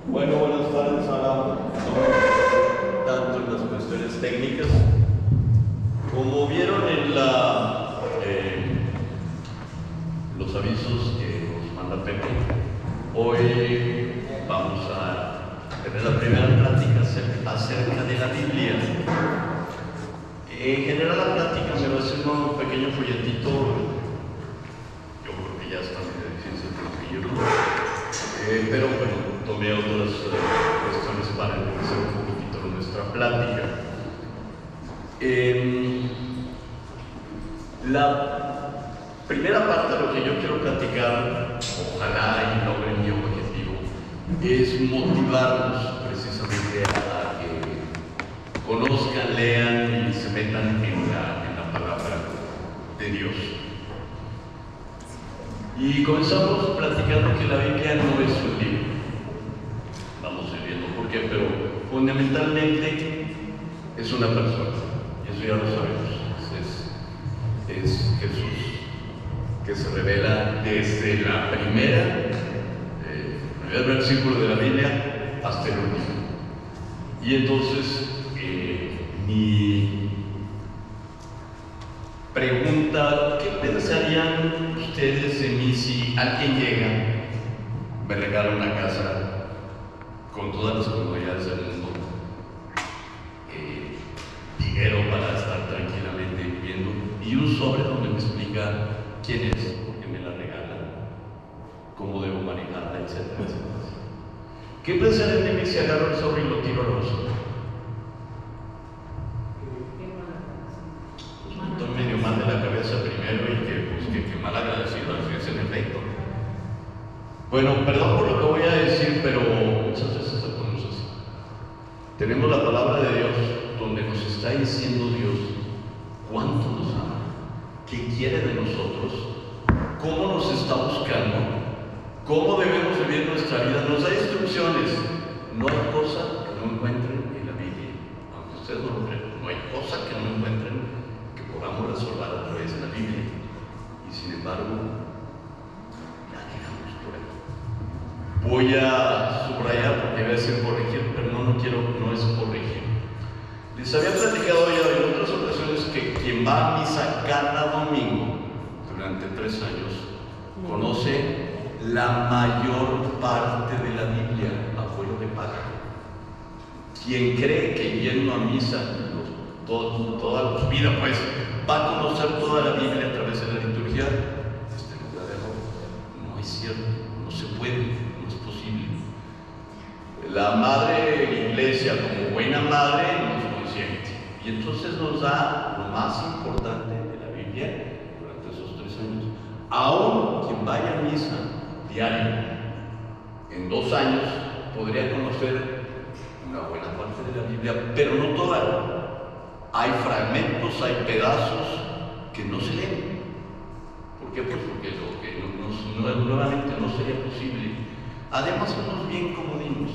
Bueno, buenas tardes. Ahora tanto en las cuestiones técnicas como vieron en los avisos que nos manda Pepe. Hoy vamos a tener la primera plática acerca de la Biblia. En general la plática se va haciendo un pequeño folletito. Yo creo que ya está medio difícil conseguirlo, pero bueno, tomé otras cuestiones para hacer un poquito nuestra plática. La primera parte de lo que yo quiero platicar, ojalá y logre mi objetivo, es motivarlos precisamente a que conozcan, lean y se metan en la palabra de Dios. Y comenzamos platicando que la Biblia no es un libro. Vamos a ir viendo por qué, pero fundamentalmente es una persona. Y eso ya lo sabemos. Es Jesús, que se revela desde el primer versículo de la Biblia hasta el último. Y entonces, mi pregunta: ¿qué pensarían ustedes de mí si alguien llega, me regala una casa con todas las comodidades del mundo, dinero para estar tranquilamente viviendo y un sobre donde me explica quién es, por qué me la regala, cómo debo manejarla, etcétera, etcétera? ¿Qué pensarían de mí si agarro el sobre y lo tiro a la basura? Estoy medio mal de la cabeza primero y que mal agradecido, así es en efecto. Bueno, perdón por lo que voy a decir, pero muchas veces lo ponemos así. Tenemos la palabra de Dios donde nos está diciendo Dios cuánto nos ama, qué quiere de nosotros, cómo nos está buscando, cómo debemos vivir nuestra vida. Nos da instrucciones. No hay cosa que no encuentren en la Biblia, aunque ustedes no lo crean. No hay cosa que no encuentren que podamos resolver a través de la Biblia. Y sin embargo, la dejamos por ahí. Voy a subrayar porque voy a decir corregir, pero no es corregir. Les había platicado ya en otras ocasiones que quien va a misa cada domingo durante 3 años conoce la mayor parte de la Biblia a vuelo de pájaro. Quien cree que yendo a misa toda su vida pues va a conocer toda la Biblia a través de la liturgia, este lugar de error. No es cierto, no se puede, no es posible. La Madre Iglesia, como buena madre, nos consiente y entonces nos da lo más importante de la Biblia durante esos 3 años. Aún quien vaya a misa diario, en 2 años podría conocer una buena parte de la Biblia, pero no toda. Hay fragmentos, hay pedazos que no se leen. ¿Por qué? Pues porque lo que nuevamente no sería posible. Además somos bien comodinos.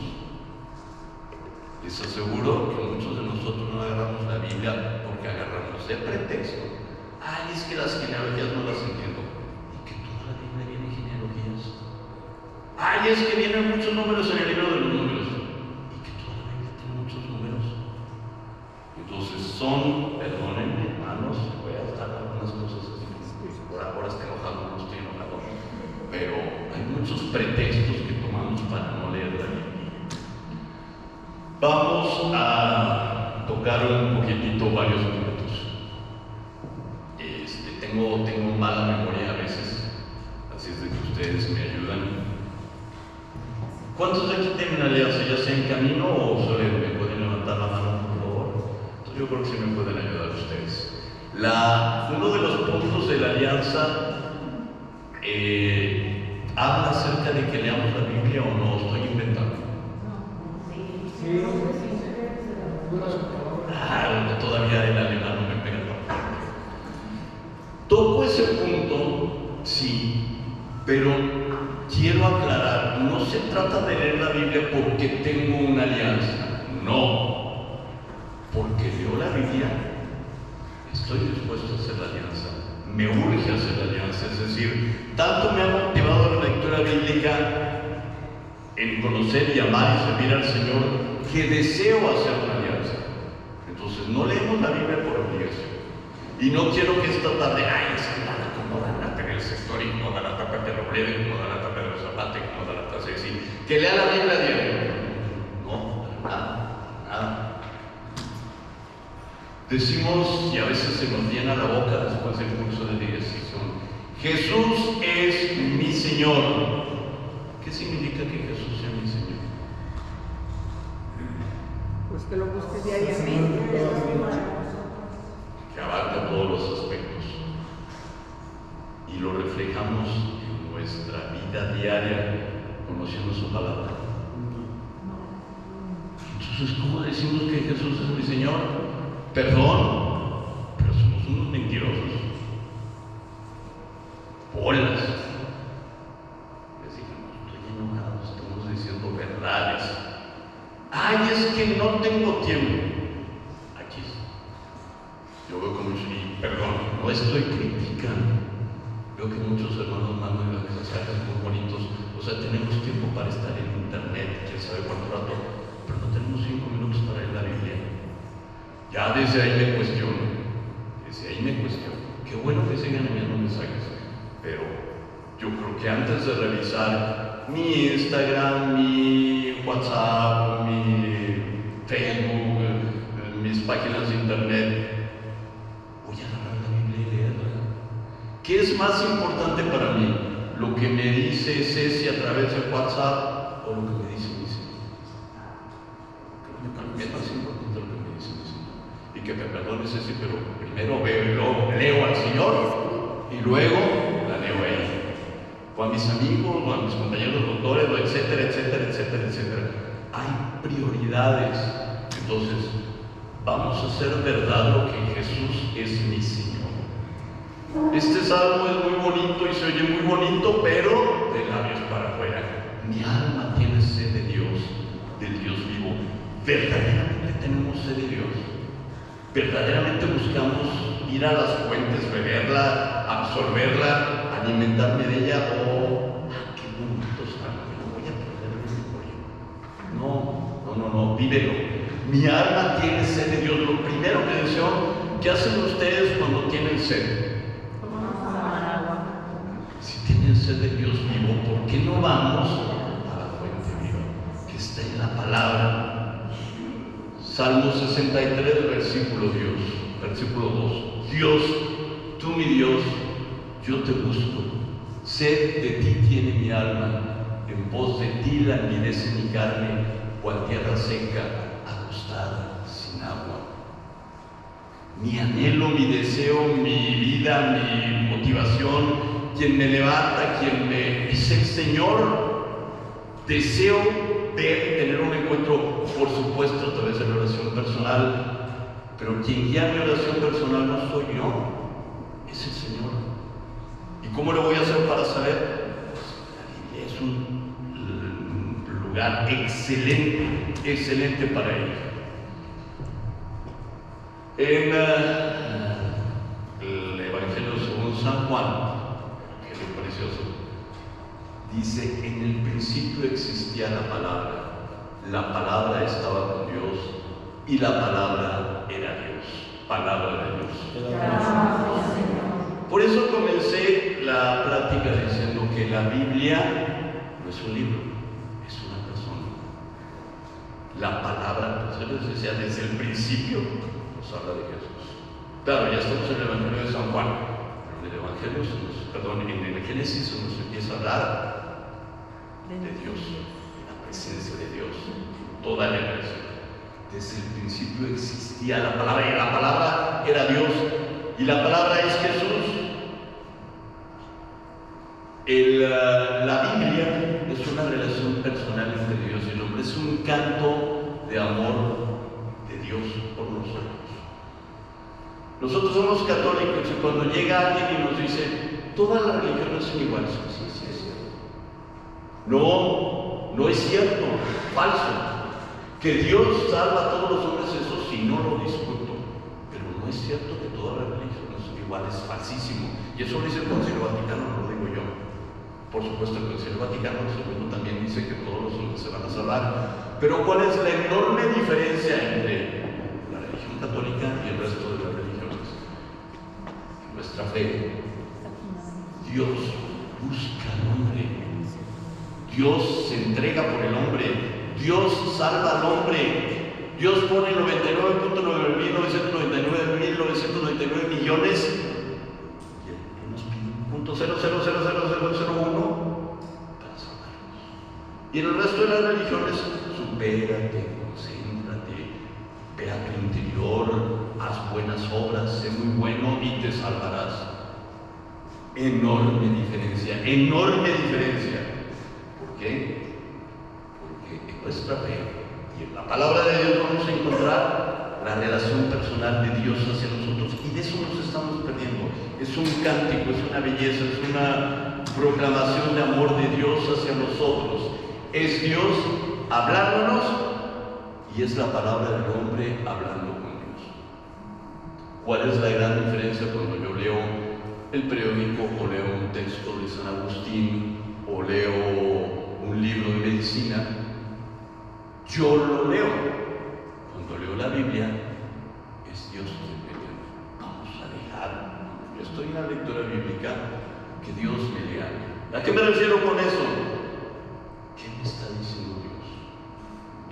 Les aseguro que muchos de nosotros no agarramos la Biblia porque agarramos de pretexto. Ay, es que las genealogías no las entiendo. ¿Y que toda la Biblia viene en genealogías? Ay, es que vienen muchos números en el libro de los números. ¿Y que toda la Biblia tiene muchos números? Entonces perdónenme hermanos, voy a estar algunas cosas así, por ahora estoy enojado, no estoy enojado, pero hay muchos pretextos que tomamos para no leer la Biblia. Vamos a tocar un poquitito varios puntos. Tengo mala memoria a veces, así es de que ustedes me ayudan. ¿Cuántos de aquí tienen alianza? ¿Ya sea en camino o solo me pueden levantar la mano, por favor? Entonces yo creo que sí me pueden ayudar ustedes. Uno de los puntos de la alianza habla acerca de que leamos la Biblia o no, estoy inventando. Todavía el alemán no me pega tan fuerte. Toco ese punto, sí, pero quiero aclarar, no se trata de leer la Biblia porque tengo una alianza, no, porque leo la Biblia, estoy dispuesto a hacer la alianza, me urge hacer la alianza, es decir, tanto me ha motivado la lectura bíblica en conocer y amar y servir al Señor, que deseo hacer una alianza. Entonces no leemos la Biblia por obligación. Y no quiero que esta tarde, ay, es que nada como Dalata en el sector, y como Dalata Pedro Breve, como Dalata Pedro Zapata, como Dalata Ceci, que lea la Biblia diario. No, nada. Decimos, y a veces se nos llena la boca después del curso de digestión, Jesús es mi Señor. ¿Qué significa que Jesús sea mi Señor? Pues que lo busques diariamente. Que abarca todos los aspectos y lo reflejamos en nuestra vida diaria conociendo su palabra. Entonces, ¿cómo decimos que Jesús es mi Señor? Perdón, pero somos unos mentirosos, bolas. Les dije, no estoy enojado, estamos diciendo verdades. Ay, es que no tengo tiempo. Aquí yo veo como, y perdón, no estoy criticando. Veo que muchos hermanos mandan mensajes muy bonitos. O sea, tenemos tiempo para estar en internet, quién sabe cuánto rato, pero no tenemos 5 minutos para leer la Biblia. Ya desde ahí me cuestiono. Qué bueno que sigan enviando mensajes, pero yo creo que antes de revisar mi Instagram, mi WhatsApp, mi Facebook, mis páginas de internet, voy a agarrar la Biblia y leerla. ¿Qué es más importante para mí? ¿Lo que me dice Ceci a través de WhatsApp o lo que me dice mi Señor? Creo que es más importante lo que me dice mi Señor. Y que me perdone Ceci, pero primero leo al Señor y luego la leo a ella. O a mis amigos, o a mis compañeros doctores, o etcétera. Hay prioridades. Entonces, vamos a hacer verdad lo que Jesús es mi Señor. Este salmo es muy bonito y se oye muy bonito, pero de labios para afuera. Mi alma tiene sed de Dios, del Dios vivo. Verdaderamente tenemos sed de Dios. Verdaderamente buscamos ir a las fuentes, beberla, absorberla, alimentarme de ella. Qué bonito salmo, no voy a perder el memoria. No, vívelo. Mi alma tiene sed de Dios. Lo primero que deseo, ¿qué hacen ustedes cuando tienen sed? Si tienen sed de Dios vivo, ¿por qué no vamos a la fuente viva que está en la palabra? Salmo 63, versículo 2. Dios, tú mi Dios, yo te busco. Sed de ti tiene mi alma, en pos de ti languidece mi carne, cual tierra seca, acostada, sin agua. Mi anhelo, mi deseo, mi vida, mi motivación, quien me levanta, quien me dice el Señor, deseo ver y tener un encuentro, por supuesto, a través de la oración personal, pero quien guía mi oración personal no soy yo, es el Señor. ¿Y cómo lo voy a hacer para saber? La Biblia es un lugar excelente para ello. En el Evangelio según San Juan, que es muy precioso, dice: en el principio existía la palabra estaba con Dios y la palabra era Dios. Palabra de Dios. Por eso comencé la plática diciendo que la Biblia no es un libro, es una persona. La palabra, pues les decía, desde el principio nos habla de Jesús. Claro, ya estamos en el Evangelio de San Juan, pero en el Evangelio en el Génesis se nos empieza a hablar de Dios, de la presencia de Dios, toda la creación. Desde el principio existía la palabra y la palabra era Dios y la palabra es Jesús. La Biblia es una relación personal entre Dios y el hombre, es un canto de amor de Dios por nosotros. Nosotros somos católicos y cuando llega alguien y nos dice todas las religiones son iguales, sí es cierto. No es cierto, falso. Que Dios salva a todos los hombres, eso sí, no lo discuto, pero no es cierto que todas las religiones son iguales, es falsísimo. Y eso lo dice el Concilio Vaticano, no lo digo yo. Por supuesto, el Concilio Vaticano II también dice dice que todos los hombres se van a salvar. Pero ¿cuál es la enorme diferencia entre la religión católica y el resto de las religiones? Nuestra fe. Dios busca al hombre. Dios se entrega por el hombre. Dios salva al hombre. Dios pone 99.999 millones y nos pide un punto 0000001 para salvarnos. Y en el resto de las religiones, supérate, concéntrate, ve a tu interior, haz buenas obras, sé muy bueno y te salvarás. Enorme diferencia, enorme diferencia. ¿Por qué? Porque en nuestra fe y en la palabra de Dios vamos a encontrar la relación personal de Dios hacia nosotros, y de eso nos estamos perdiendo. Es un cántico, es una belleza, es una proclamación de amor de Dios hacia nosotros. Es Dios hablándonos y es la palabra del hombre hablando con Dios. ¿Cuál es la gran diferencia cuando yo leo el periódico o leo un texto de San Agustín o leo un libro de medicina? Yo lo leo. Cuando leo la Biblia, es Dios quien me lee. Vamos a dejar, yo estoy en la lectura bíblica, que Dios me lea. ¿A qué me refiero con eso? ¿Qué me está diciendo Dios?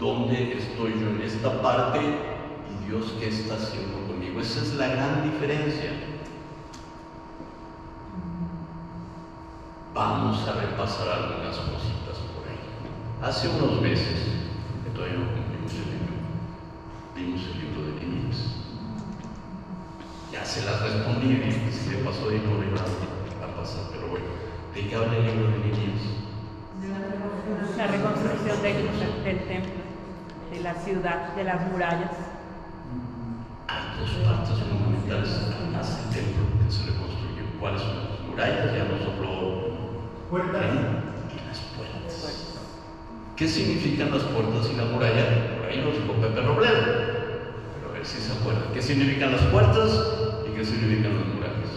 ¿Dónde estoy yo en esta parte? ¿Y Dios qué está haciendo conmigo? Esa es la gran diferencia. Vamos a repasar algunas cositas por ahí. Hace unos meses, que todavía no cumplimos el libro, vimos el libro de Nehemías. Ya se las respondí, se le pasó de no iba a pasar, pero bueno, ¿de qué habla el libro de Nehemías? La reconstrucción del templo, de la ciudad, de las murallas. Hay dos partes fundamentales además del templo que se reconstruyó. ¿Cuáles son las murallas? Ya nos habló. Puertas. Y las puertas. ¿Qué significan las puertas y la muralla? Por ahí nos dijo Pepe Robledo, pero a ver si se acuerdan. ¿Qué significan las puertas y qué significan las murallas?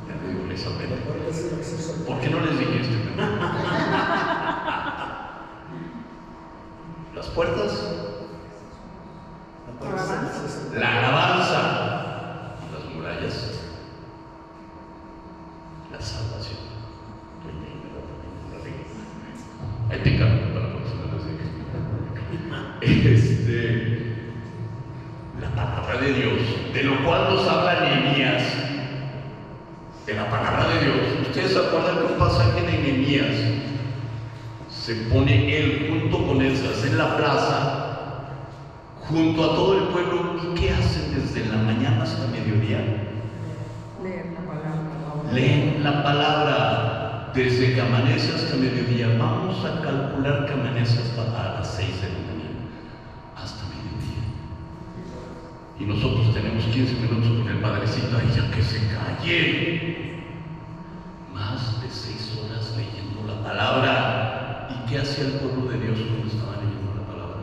Ya me digo esa pena. ¿Por qué no les dije este tema? Las puertas, la alabanza, y las murallas, la salvación. Ahí te encargo para la próxima vez. La palabra de Dios, de lo cual nos habla Nehemías, de la palabra de Dios. Ustedes se acuerdan que un pasaje de Nehemías se pone él junto con él, se hace en la plaza, junto a todo el pueblo. ¿Y qué hacen desde la mañana hasta mediodía? Leer la palabra. Leen la palabra desde que amanece hasta mediodía. Vamos a calcular que amanece hasta a las 6 de la mañana, hasta mediodía. Y nosotros tenemos 15 minutos con el padrecito ahí, ya que se calle. Más de 6 horas leyendo la palabra. ¿Y qué hacía el pueblo de Dios cuando estaba leyendo la palabra?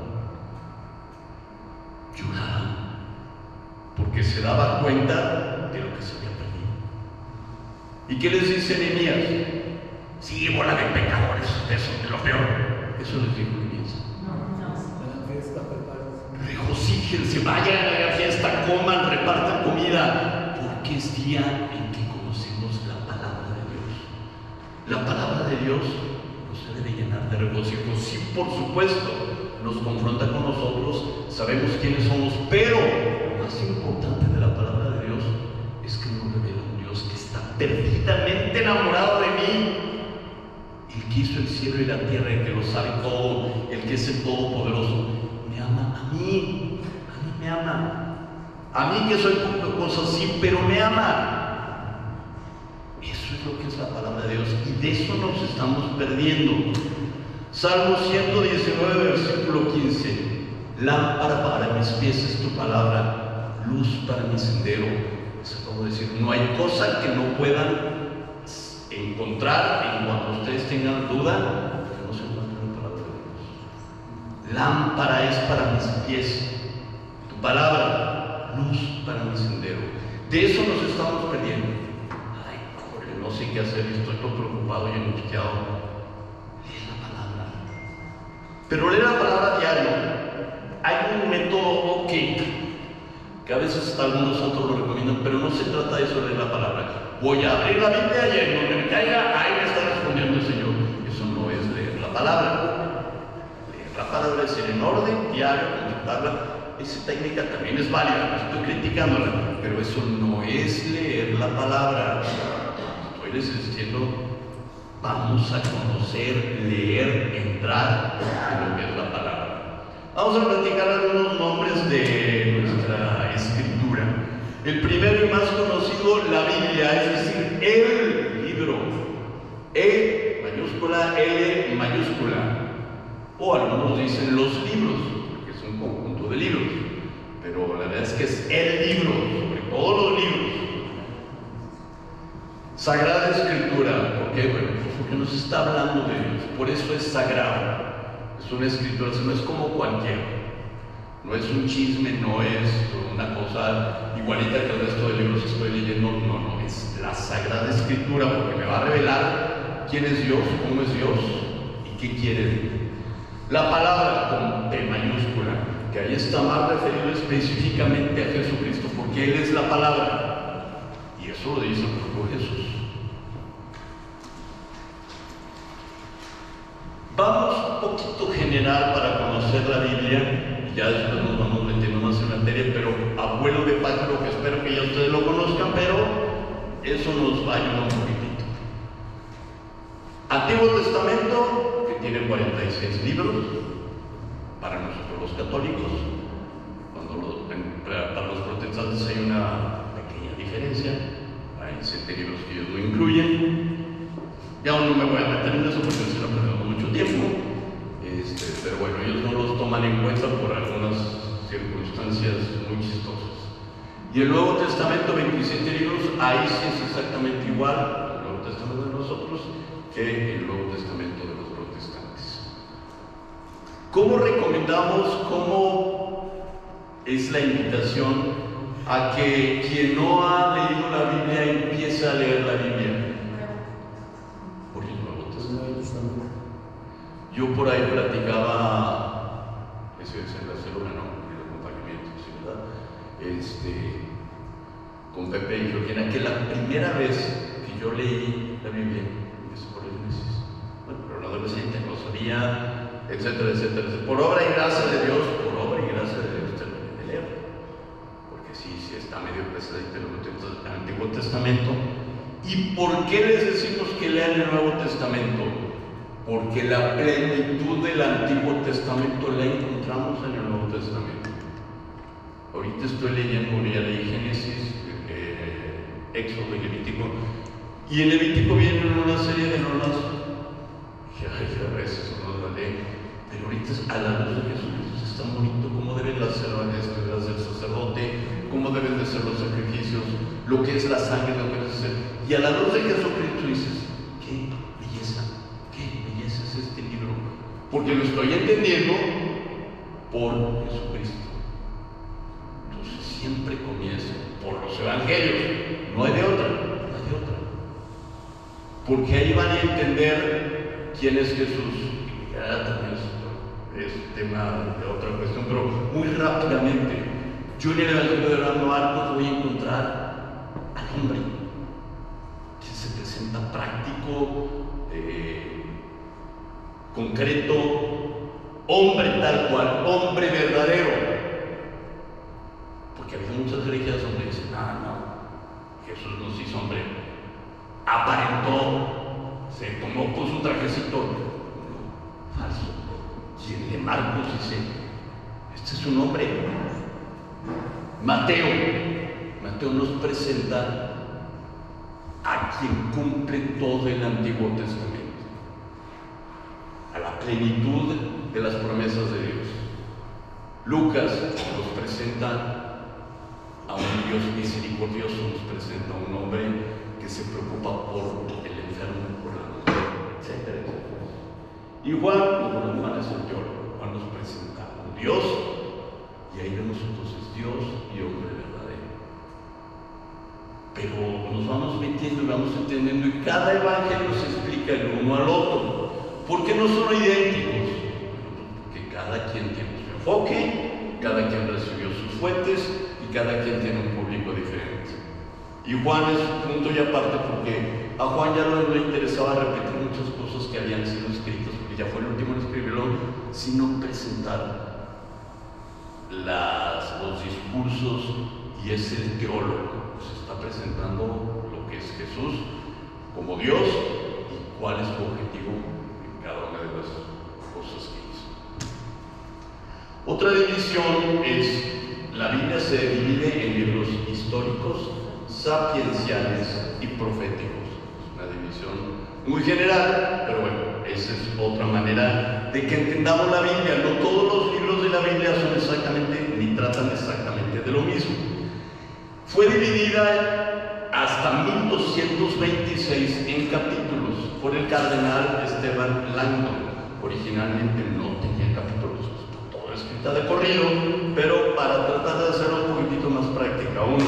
Lloraba, porque se daba cuenta de lo que se había perdido. ¿Y qué les dice Nehemías? Sí, bola de pecadores, eso es lo peor. Eso les dijo Nehemías. Regocíjense, vayan a la fiesta, coman, repartan comida, porque es día en que conocemos la palabra de Dios. La palabra de Dios nos debe de llenar de regocijo. Sí, por supuesto, nos confronta con nosotros, sabemos quiénes somos, pero lo más importante de la palabra de Dios es que nos revela un Dios que está perdidamente enamorado de mí. El que hizo el cielo y la tierra, el que lo sabe todo, el que es el Todopoderoso, me ama a mí me ama. A mí que soy poca cosa así, pero me ama. Eso es lo que es la palabra de Dios, y de eso nos estamos perdiendo. Salmo 119, versículo 15. Lámpara para mis pies es tu palabra, luz para mi sendero. Eso acabo de decir, no hay cosa que no puedan encontrar en cuanto ustedes tengan duda que no se encuentre en la palabra de Dios. Lámpara es para mis pies tu palabra, luz para mi sendero. De eso nos estamos perdiendo. Ay, pobre, no sé qué hacer, estoy todo preocupado y angustiado. Pero leer la palabra diario, hay un método que a veces algunos santos lo recomiendan, pero no se trata de eso, leer la palabra. Voy a abrir la Biblia y en donde me caiga, ahí me está respondiendo el Señor. Eso no es leer la palabra. Leer la palabra es ir en orden, diario, consultarla. Esa técnica también es válida, no estoy criticándola, pero eso no es leer la palabra. Estoy les diciendo, vamos a conocer, leer, entrar en lo que es la palabra. Vamos a platicar algunos nombres de nuestra escritura. El primero y más conocido, la Biblia, es decir, el libro. E mayúscula, L mayúscula. O algunos dicen los libros, porque es un conjunto de libros. Pero la verdad es que es el libro, sobre todos los libros. Sagrada Escritura, ¿por qué? Bueno, porque nos está hablando de Dios, por eso es sagrado. Es una escritura, no es como cualquiera. No es un chisme, no es una cosa igualita que el resto de libros que estoy leyendo, no, es la Sagrada Escritura, porque me va a revelar quién es Dios, cómo es Dios y qué quiere de mí. La palabra con T mayúscula, que ahí está más referido específicamente a Jesucristo, porque Él es la palabra, y eso lo dice el propio Jesús. Vamos un poquito general para conocer la Biblia, y ya después nos vamos metiendo más en materia, pero abuelo de pájaro, que espero que ya ustedes lo conozcan, pero eso nos va a ayudar un poquitito. Antiguo Testamento, que tiene 46 libros, para nosotros los católicos, para los protestantes hay una pequeña diferencia, hay 7 libros que ellos no incluyen. Ya aún no me voy a meter en eso porque se lo perdemos mucho tiempo, pero bueno, ellos no los toman en cuenta por algunas circunstancias muy chistosas. Y el Nuevo Testamento, 27 libros, ahí sí es exactamente igual el Nuevo Testamento de nosotros que el Nuevo Testamento de los protestantes. ¿Cómo recomendamos, cómo es la invitación a que quien no ha leído la Biblia empiece a leer la Biblia? Yo por ahí platicaba, eso es en Barcelona, ¿no? El acompañamiento, ¿sí, verdad? Con Pepe y Georgina, que la primera vez que yo leí la Biblia, es por el meses, bueno, pero un adolescente, no sabía, etcétera, etcétera. Por obra y gracia de Dios, terminé de leer. Porque sí está medio pesadito el Antiguo Testamento. ¿Y por qué les decimos que lean el Nuevo Testamento? Porque la plenitud del Antiguo Testamento la encontramos en el Nuevo Testamento. Ahorita estoy leyendo, ya leí Génesis, Éxodo y Levítico, y en Levítico vienen una serie de normas que a veces no las leen, pero ahorita a la luz de Jesucristo es tan bonito cómo deben ser las escrituras del sacerdote, cómo deben de ser los sacrificios, lo que es la sangre, lo que es hacer. Y a la luz de Jesucristo dices, qué belleza es este libro, porque lo estoy entendiendo por Jesucristo. Entonces siempre comienza por los evangelios, no hay de otra, porque ahí van a entender quién es Jesús. Ya también es tema de otra cuestión, pero muy rápidamente, yo en el Evangelio de Marcos voy a encontrar al hombre que se presenta práctico, concreto, hombre tal cual, hombre verdadero. Porque había muchas religiones donde dicen, no, Jesús nos hizo hombre, aparentó, se tomó con su trajecito. No, falso. Y el de Marcos dice, este es un hombre. Mateo nos presenta a quien cumple todo el Antiguo Testamento, a la plenitud de las promesas de Dios. Lucas nos presenta a un Dios misericordioso, nos presenta a un hombre que se preocupa por el enfermo, por la mujer, etcétera, etcétera. Igual, como Juan es el lloro, Juan nos presenta a un Dios, y ahí vemos entonces Dios y hombre verdadero. Pero nos vamos metiendo y vamos entendiendo, y cada evangelio se explica el uno al otro, porque no son idénticos. enfoque, cada quien recibió sus fuentes y cada quien tiene un público diferente. Y Juan es un punto y aparte porque a Juan ya no le interesaba repetir muchas cosas que habían sido escritas, porque ya fue el último en escribirlo, sino presentar los discursos, y es el teólogo, se está presentando lo que es Jesús como Dios y cuál es su objetivo en cada una de las cosas que hizo. Otra división es, la Biblia se divide en libros históricos, sapienciales y proféticos. Es una división muy general, pero bueno, esa es otra manera de que entendamos la Biblia. No todos los libros de la Biblia son exactamente, ni tratan exactamente de lo mismo. Fue dividida hasta 1226 en capítulos por el cardenal Esteban Langdon. Originalmente no tenía capítulos, todo escrita de corrido, pero para tratar de hacerlo un poquitito más práctica aún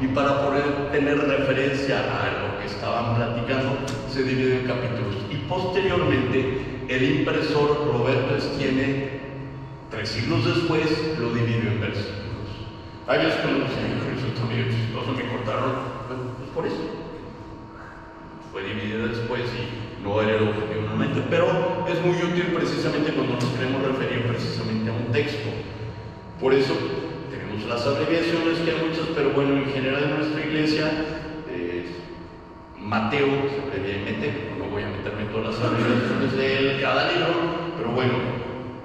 y para poder tener referencia a lo que estaban platicando, se divide en capítulos. Y posteriormente el impresor Roberto Estienne, 3 siglos después, lo dividió en versículos. Hay veces que uno dice, eso está medio chistoso, me cortaron. Bueno, pues por eso. Fue dividida después y no era el objetivo normalmente, pero es muy útil precisamente cuando nos queremos referir precisamente a un texto. Por eso tenemos las abreviaciones, que hay muchas, pero bueno, en general en nuestra iglesia, Mateo se abrevia MT, no voy a meterme en todas las abreviaciones de cada libro, pero bueno,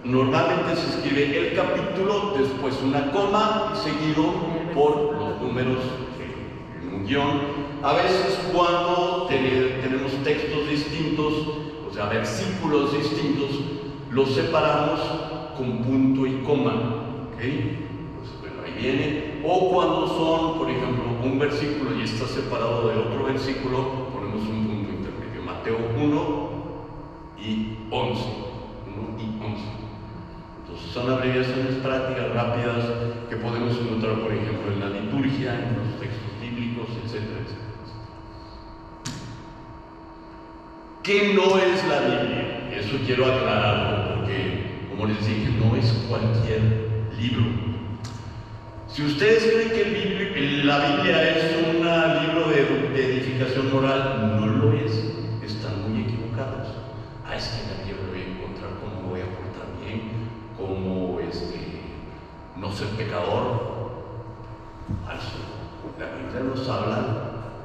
normalmente se escribe el capítulo, después una coma y seguido por los números en un guión. A veces cuando tenemos textos distintos, o sea, versículos distintos, los separamos con punto y coma, ¿ok? Pues, bueno, ahí viene. O cuando son, por ejemplo, un versículo y está separado de otro versículo, ponemos un punto intermedio. Mateo 1 y 11. 1 y 11. Entonces son abreviaciones prácticas, rápidas, que podemos encontrar, por ejemplo, en la liturgia, en los textos bíblicos, etcétera, etcétera. ¿Qué no es la Biblia? Eso quiero aclararlo porque, como les dije, no es cualquier libro. Si ustedes creen que la Biblia es un libro de edificación moral, no lo es. Están muy equivocados. Es que en la Biblia voy a encontrar cómo me voy a portar bien, cómo no ser pecador. Falso. La Biblia nos habla,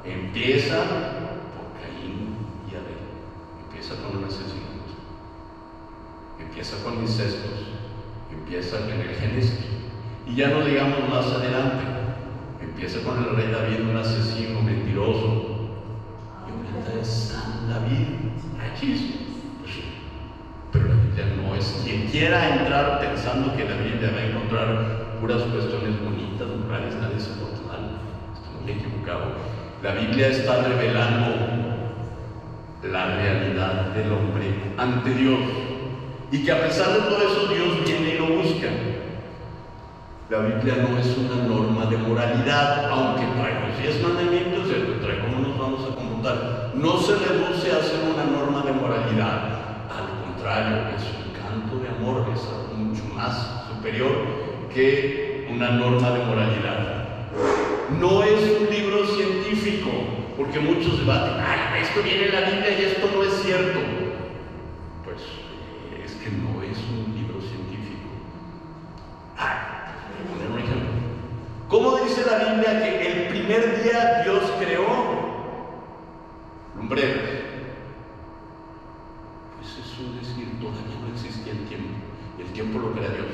empieza por Caín y Abel. Empieza con un asesinato, empieza con incestos, empieza en el Génesis, y ya no digamos más adelante, empieza con el rey David, un asesino mentiroso, y ahorita es San David, pero la Biblia no es, quien quiera entrar pensando que la Biblia va a encontrar puras cuestiones bonitas, morales, nadie se porta mal, está muy equivocado. La Biblia está revelando la realidad del hombre ante Dios, y que a pesar de todo eso Dios viene y lo busca. La Biblia no es una norma de moralidad, aunque trae los 10 mandamientos, trae cómo nos vamos a comportar. No se reduce a ser una norma de moralidad, al contrario, es un canto de amor, es algo mucho más superior que una norma de moralidad. No es un libro científico, porque muchos debaten, esto viene en la Biblia y esto no es cierto. Pues es que no es un libro científico. Voy a poner un ejemplo. ¿Cómo dice la Biblia que el primer día Dios creó lumbreras? Pues es un decir, todavía no existía el tiempo. El tiempo lo crea Dios.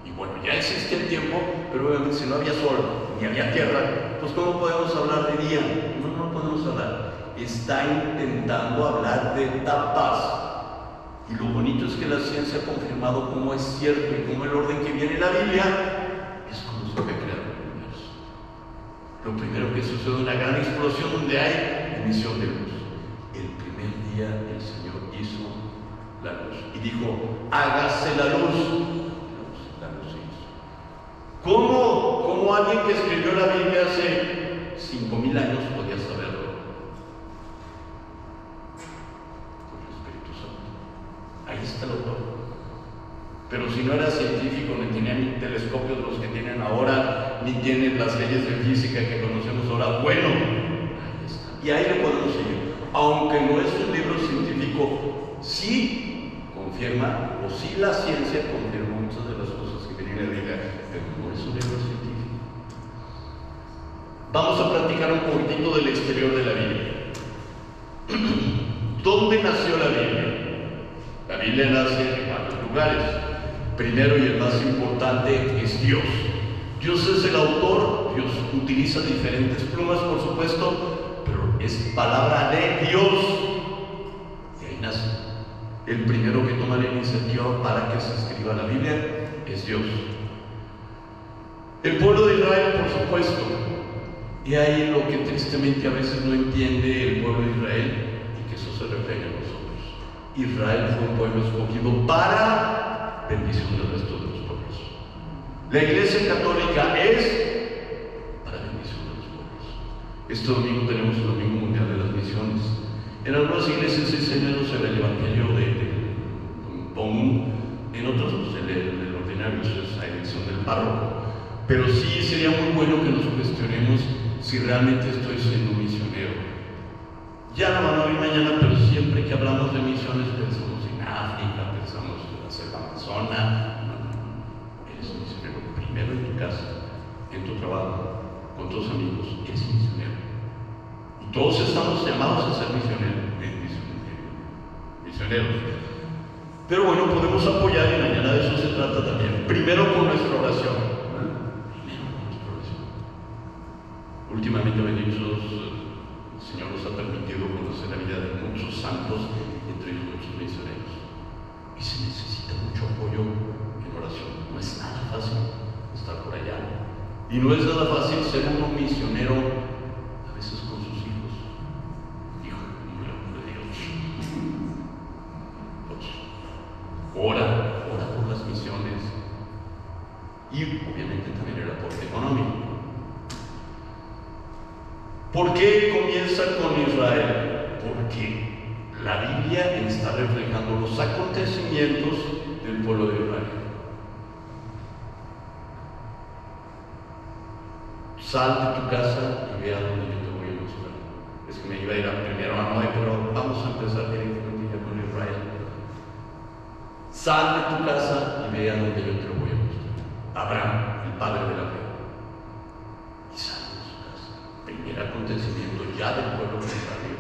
Y bueno, ya existía el tiempo, pero obviamente si no había sol, ni había tierra, pues ¿cómo podemos hablar de día? No podemos hablar. Está intentando hablar de etapas. Y lo bonito es que la ciencia ha confirmado cómo es cierto y cómo el orden que viene en la Biblia es como se fue creado el universo. Lo primero que sucede es una gran explosión donde hay emisión de luz. El primer día el Señor hizo la luz y dijo, hágase la luz. La luz se hizo. ¿Cómo alguien que escribió la Biblia hace 5,000 años podía saberlo? Con el Espíritu Santo. Ahí está el autor. Pero si no era científico, ni tenía ni telescopios los que tienen ahora, ni tienen las leyes de física que conocemos ahora, bueno, ahí está. Y ahí le podemos seguir. Aunque no es un libro científico, sí confirma, o sí la ciencia confirma muchas de las cosas que vienen en la Biblia, pero no es un libro científico. Vamos a platicar un poquitito del exterior de la Biblia. ¿Dónde nació la Biblia? La Biblia nace en varios lugares. Primero y el más importante es Dios. Dios es el autor, Dios utiliza diferentes plumas, por supuesto, pero es palabra de Dios. Y ahí nace. El primero que toma la iniciativa para que se escriba la Biblia es Dios. El pueblo de Israel, por supuesto. Y ahí lo que tristemente a veces no entiende el pueblo de Israel, y que eso se refleja en nosotros. Israel fue un pueblo escogido para bendición del resto de los pueblos. La Iglesia Católica es para bendición de los pueblos. Este domingo tenemos el Domingo Mundial de las Misiones. En algunas iglesias se enseña el Evangelio común, en otras pues el ordinario, es la elección del párroco. Pero sí sería muy bueno que nos cuestionemos si realmente estoy siendo misionero. Ya lo van a oír mañana, pero siempre que hablamos de misiones pensamos en África, pensamos en la selva amazona. No, eres misionero primero en tu casa, en tu trabajo, con tus amigos, eres misionero. Y todos estamos llamados a ser misioneros. Pero bueno, podemos apoyar, y mañana de eso se trata también. Primero con nuestra oración. Últimamente, benditos, el Señor nos ha permitido conocer la vida de muchos santos, entre ellos muchos misioneros. Y se necesita mucho apoyo en oración. No es nada fácil estar por allá. Y no es nada fácil ser uno misionero, a veces con sus hijos. Hijo, como el amor de Dios. Pues, ora por las misiones. Y obviamente también el aporte económico. ¿Por qué comienza con Israel? Porque la Biblia está reflejando los acontecimientos del pueblo de Israel. Sal de tu casa y ve a donde yo te voy a mostrar. Es que me iba a ir primero a Noé, pero vamos a empezar directamente ya con Israel. Sal de tu casa y ve a donde yo te lo voy a mostrar. Abraham, el padre de la fe. Y sal de su casa. Primer acontecimiento ya del pueblo de Israel.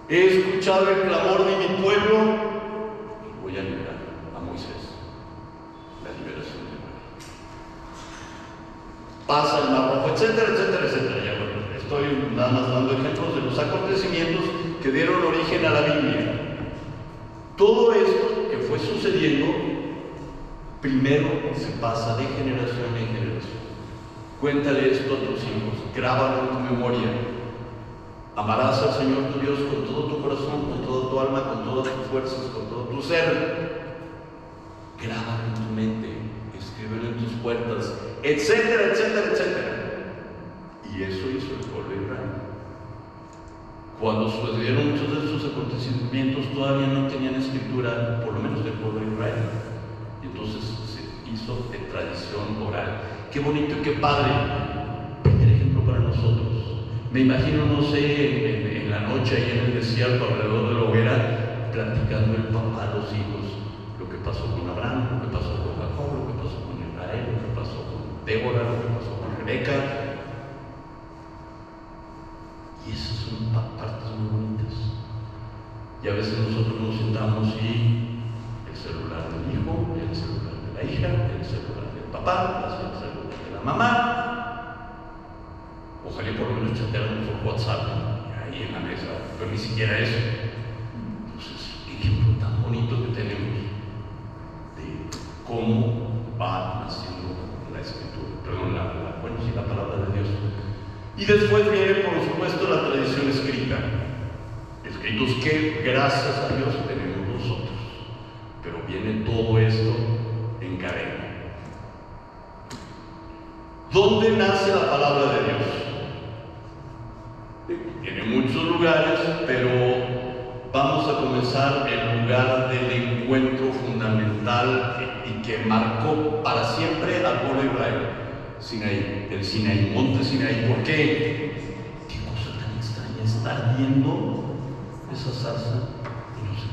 He escuchado el clamor de mi pueblo y voy a liberar a Moisés. La liberación de Israel. Pasa el Mar Rojo, etcétera, etcétera, etcétera. Ya bueno, estoy nada más dando ejemplos de los acontecimientos que dieron origen a la Biblia. Todo esto que fue sucediendo, primero se pasa de generación en generación. Cuéntale esto a tus hijos, grábalo en tu memoria. Amarás al Señor tu Dios con todo tu corazón, con toda tu alma, con todas tus fuerzas, con todo tu ser. Grábalo en tu mente, escríbelo en tus puertas, etcétera, etcétera, etcétera. Y eso hizo el pueblo de Israel. Cuando sucedieron muchos de estos acontecimientos, todavía no tenían escritura, por lo menos del pueblo de Israel. Y entonces se hizo de tradición oral. Qué bonito y qué padre. Primer ejemplo para nosotros. Me imagino, no sé, en la noche ahí en el desierto, alrededor de la hoguera, platicando el papá a los hijos lo que pasó con Abraham, lo que pasó con Jacob, lo que pasó con Israel, lo que pasó con Débora, lo que pasó con Rebeca. Y esas son partes muy bonitas. Y a veces nosotros nos sentamos y el celular del hijo, el celular de la hija, el celular del papá, el celular de la mamá. Ojalá por lo menos chateáramos por WhatsApp ahí en la mesa, pero ni siquiera eso. Entonces, ejemplo tan bonito que tenemos de cómo va naciendo la escritura, perdón, la palabra de Dios. Y después viene, por supuesto, la tradición escrita. Escritos que, gracias a Dios, tenemos nosotros. Pero viene todo esto en cadena. ¿Dónde nace la palabra de Dios? Tiene muchos lugares, pero vamos a comenzar el lugar del encuentro fundamental fundamental y que marcó para siempre al pueblo de Israel. Sinaí, el Sinaí, monte Sinaí. ¿Por qué? Qué cosa tan extraña, estar viendo esa zarza y no sé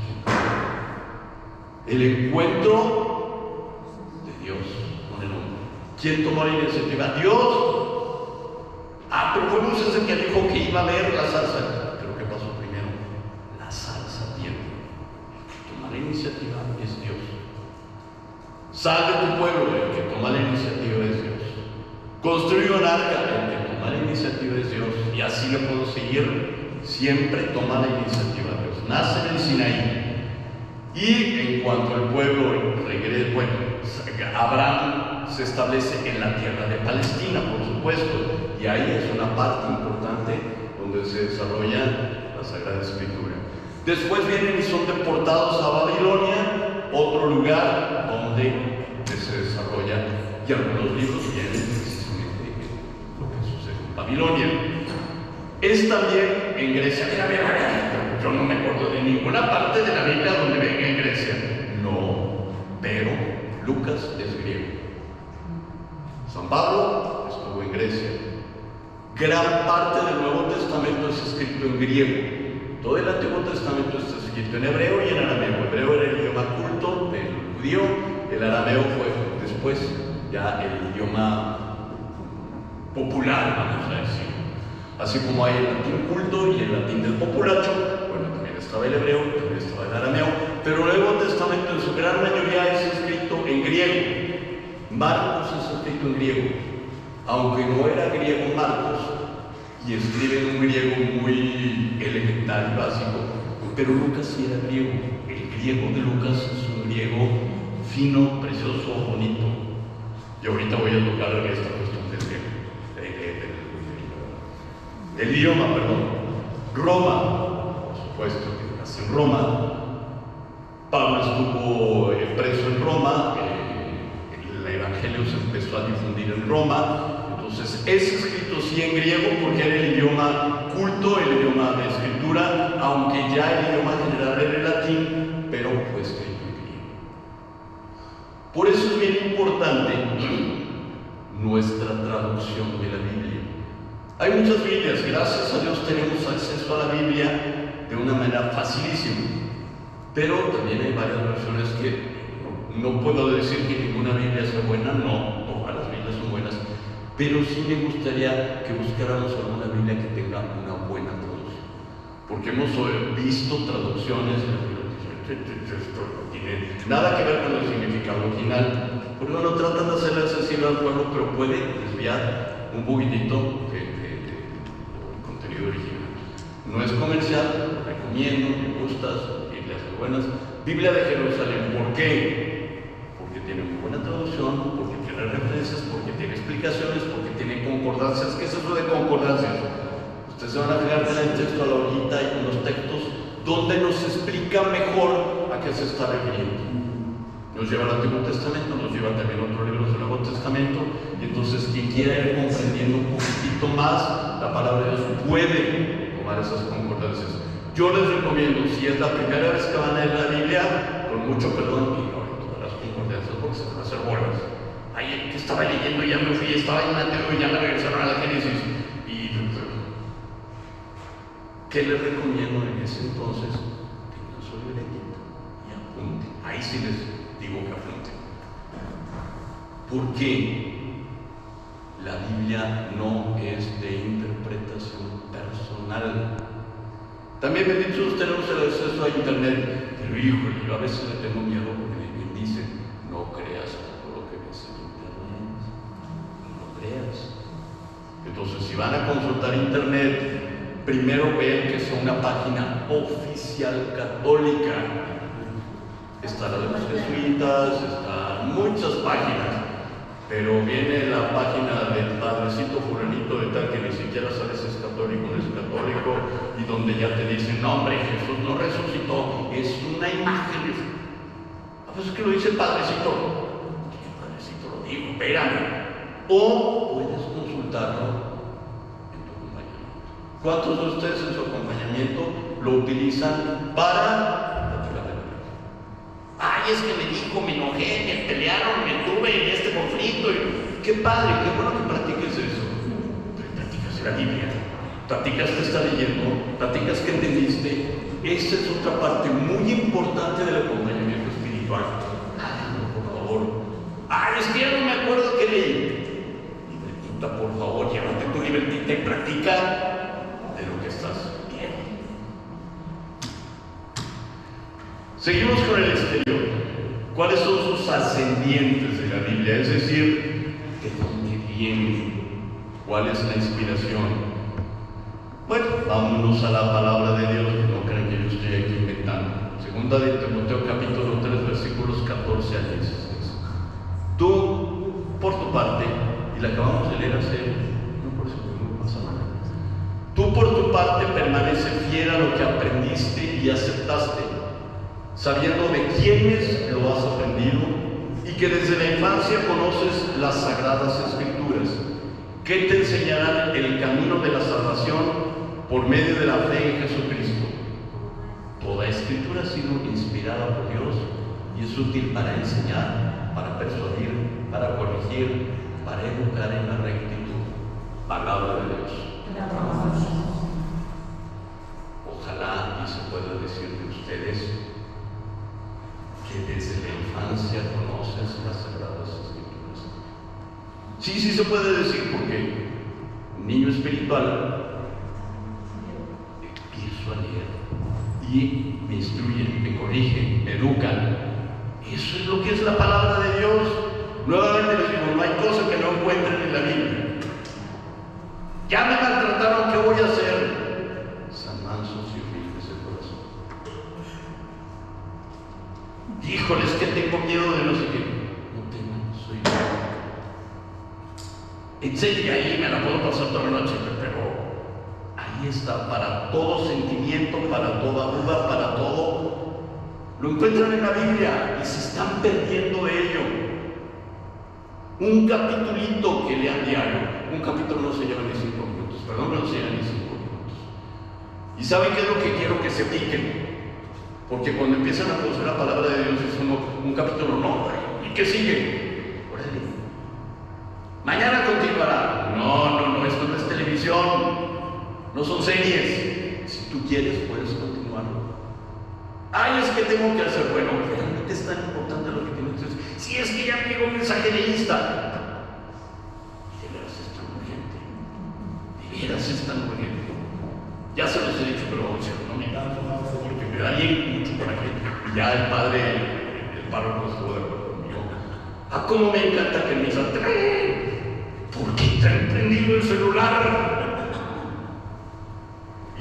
qué. El encuentro de Dios con el hombre. ¿Quién tomó la iniciativa? Dios. Pero fue Moisés el que dijo que iba a ver la zarza. Pero ¿qué pasó primero? La zarza viene. Toma la iniciativa es Dios. Sal de tu pueblo, el que toma la iniciativa es Dios. Construye un arca, el que toma la iniciativa es Dios. Y así lo puedo seguir. Siempre toma la iniciativa Dios. Nace en el Sinaí. Y en cuanto el pueblo regresa, bueno, Abraham se establece en la tierra de Palestina, por supuesto. Y ahí es una parte importante donde se desarrolla la Sagrada Escritura. Después vienen y son deportados a Babilonia, otro lugar donde se desarrolla, y algunos libros vienen precisamente lo que sucede en Babilonia. Es también en Grecia. Mira, yo no me acuerdo de ninguna parte de la Biblia donde venga en Grecia. No, pero Lucas es griego. San Pablo estuvo en Grecia. Gran parte del Nuevo Testamento es escrito en griego. Todo el Antiguo Testamento está escrito en hebreo y en arameo. Hebreo era el idioma culto del judío, el arameo fue después ya el idioma popular, vamos a decir. Así como hay el latín culto y el latín del populacho, bueno, también estaba el hebreo, también estaba el arameo, pero el Nuevo Testamento en su gran mayoría es escrito en griego. Marcos es escrito en griego, aunque no era griego Marcos, y escribe en un griego muy elemental y básico, pero Lucas sí era griego. El griego de Lucas es un griego fino, precioso, bonito. Y ahorita voy a tocar esta cuestión del idioma, perdón. Roma, por supuesto, que nació en Roma. Pablo estuvo preso en Roma, el evangelio se empezó a difundir en Roma. Entonces es escrito sí en griego porque era el idioma culto, el idioma de escritura, aunque ya el idioma general era el latín, pero fue escrito en griego. Por eso es bien importante nuestra traducción de la Biblia. Hay muchas Biblias, gracias a Dios tenemos acceso a la Biblia de una manera facilísima, pero también hay varias versiones que no puedo decir que ninguna Biblia sea buena, no, todas las Biblias son buenas, pero sí me gustaría que buscáramos alguna Biblia que tenga una buena traducción, porque hemos visto traducciones que no tiene nada que ver con el significado original, porque bueno, tratan de hacerle accesible al pueblo, pero puede desviar un poquitito del contenido original. No es comercial, lo recomiendo, me gusta, son Biblias muy buenas. Biblia de Jerusalén, ¿por qué? Porque tiene muy buena traducción, porque tiene referencias, porque tiene explicaciones, porque tiene concordancias. ¿Qué es eso de concordancias? Ustedes se van a fijar en el texto a la orillita y con los textos donde nos explica mejor a qué se está refiriendo. Nos lleva al Antiguo Testamento, nos lleva también a otros libros del Nuevo Testamento, y entonces quien quiera ir comprendiendo un poquitito más la palabra de Dios puede tomar esas concordancias. Yo les recomiendo, si es la primera vez que van a leer la Biblia, con mucho perdón, ignoren todas las concordancias porque se van a hacer bolas. Ay, que estaba leyendo, ya me fui, estaba en Mateo y ya me regresaron a la Génesis. Y ¿qué les recomiendo en ese entonces? Tengan su libretita y apunten. Ahí sí les digo que apunten. Porque la Biblia no es de interpretación personal. También benditos tenemos el acceso a internet, pero híjole, yo a veces le tengo miedo porque me dicen, no creas todo lo que ves en internet, no creas. Entonces, si van a consultar internet, primero vean que sea una página oficial católica. Está la de los jesuitas, están muchas páginas, pero viene la página del padrecito fulanito de tal que ni siquiera sabes si es católico o no es católico, y donde ya te dicen, no hombre, Jesús no resucitó, es una imagen. A veces que lo dice el padrecito, el padrecito lo dijo, espérame. O puedes consultarlo en tu acompañamiento. ¿Cuántos de ustedes en su acompañamiento lo utilizan para platicar de la Biblia? Ay, Ay, es que me dijo, me enojé, me pelearon, me tuve en este conflicto. Qué padre, qué bueno que practiques eso. Pero practicas la Biblia, practicas que estás leyendo, practicas que entendiste. Esa es otra parte muy importante del acompañamiento espiritual. Háganlo, por favor. Ay, es que ya no me acuerdo qué leí. Libretita, por favor, llévate tu libretita y practica de lo que estás viendo. Seguimos con el exterior. ¿Cuáles son sus ascendientes de la Biblia? Es decir, ¿de dónde viene? ¿Cuál es la inspiración? Bueno, vámonos a la palabra de Dios, que no crean que yo estoy aquí inventando. Segunda de Timoteo capítulo 3, versículos 14 al 16. Tú, por tu parte, y la acabamos de leer hace, no por eso no pasa nada. Tú por tu parte permanece fiel a lo que aprendiste y aceptaste, sabiendo de quiénes lo has aprendido y que desde la infancia conoces las sagradas escrituras, que te enseñarán el camino de la salvación por medio de la fe en Jesucristo. Toda escritura ha sido inspirada por Dios y es útil para enseñar, para persuadir, para corregir, para educar en la rectitud. Palabra de Dios. Ojalá y se pueda decir de ustedes que desde la infancia conoces las sagradas escrituras. Sí se puede decir, porque un niño espiritual empiezo a leer y me instruyen, me corrigen, me educan. Eso es lo que es la palabra de Dios. Nuevamente les digo, no hay cosa que no encuentren en la Biblia. Ya me maltrataron, ¿qué voy a hacer? San mansos y humildes de corazón. Híjoles, que tengo miedo de no sé qué. No tengo, soy yo. Enseña ahí, me la puedo pasar toda la noche, pero ahí está, para todo sentimiento, para toda duda, para todo. Lo encuentran en la Biblia y se están perdiendo de ello. Un capitulito que lean diario. Un capítulo no se lleva ni 5 minutos, perdón, no se lleva ni 5 minutos. ¿Y saben qué es lo que quiero? Que se piquen. Porque cuando empiezan a conocer la palabra de Dios es un capítulo, no, ¿y qué sigue? Órale. Mañana continuará. No, esto no es televisión, no son series. Si tú quieres, puedes continuarlo. Ay, es que tengo que hacer, bueno, realmente es tan importante lo que tienes que hacer. Si es que ya me llegó un mensaje de Insta. De veras es tan urgente. De veras es tan urgente. Ya se los he dicho, pero no me da, porque me da bien mucho por aquí. Y ya el padre, el párroco estuvo de acuerdo conmigo. Ah, cómo me encanta que me digan, ¿por qué te han prendido el celular?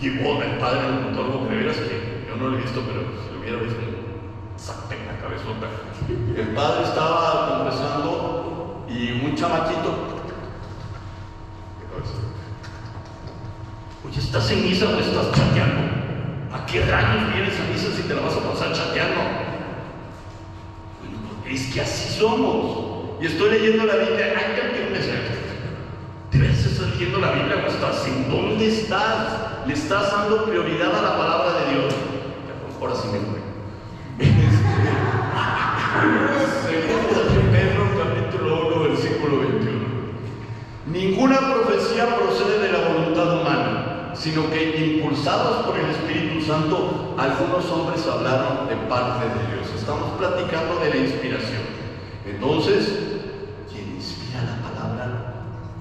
Y el padre me contó algo que de veras que yo no lo he visto, pero si lo hubiera visto, sape en la cabezota. El padre estaba confesando y un chamaquito. Oye, ¿estás en misa o estás chateando? ¿A qué rayos vienes a misa si te la vas a pasar chateando? Bueno, es que así somos. Y estoy leyendo la Biblia. Ay, que un mensaje. ¿Te ves? ¿Estás leyendo la Biblia o estás? ¿En dónde estás? ¿Le estás dando prioridad a la palabra de Dios? Ahora sí me voy. Segunda de Pedro, capítulo 1, versículo 21. Ninguna profecía procede de la voluntad humana, sino que impulsados por el Espíritu Santo, algunos hombres hablaron de parte de Dios. Estamos platicando de la inspiración. Entonces, quien inspira la palabra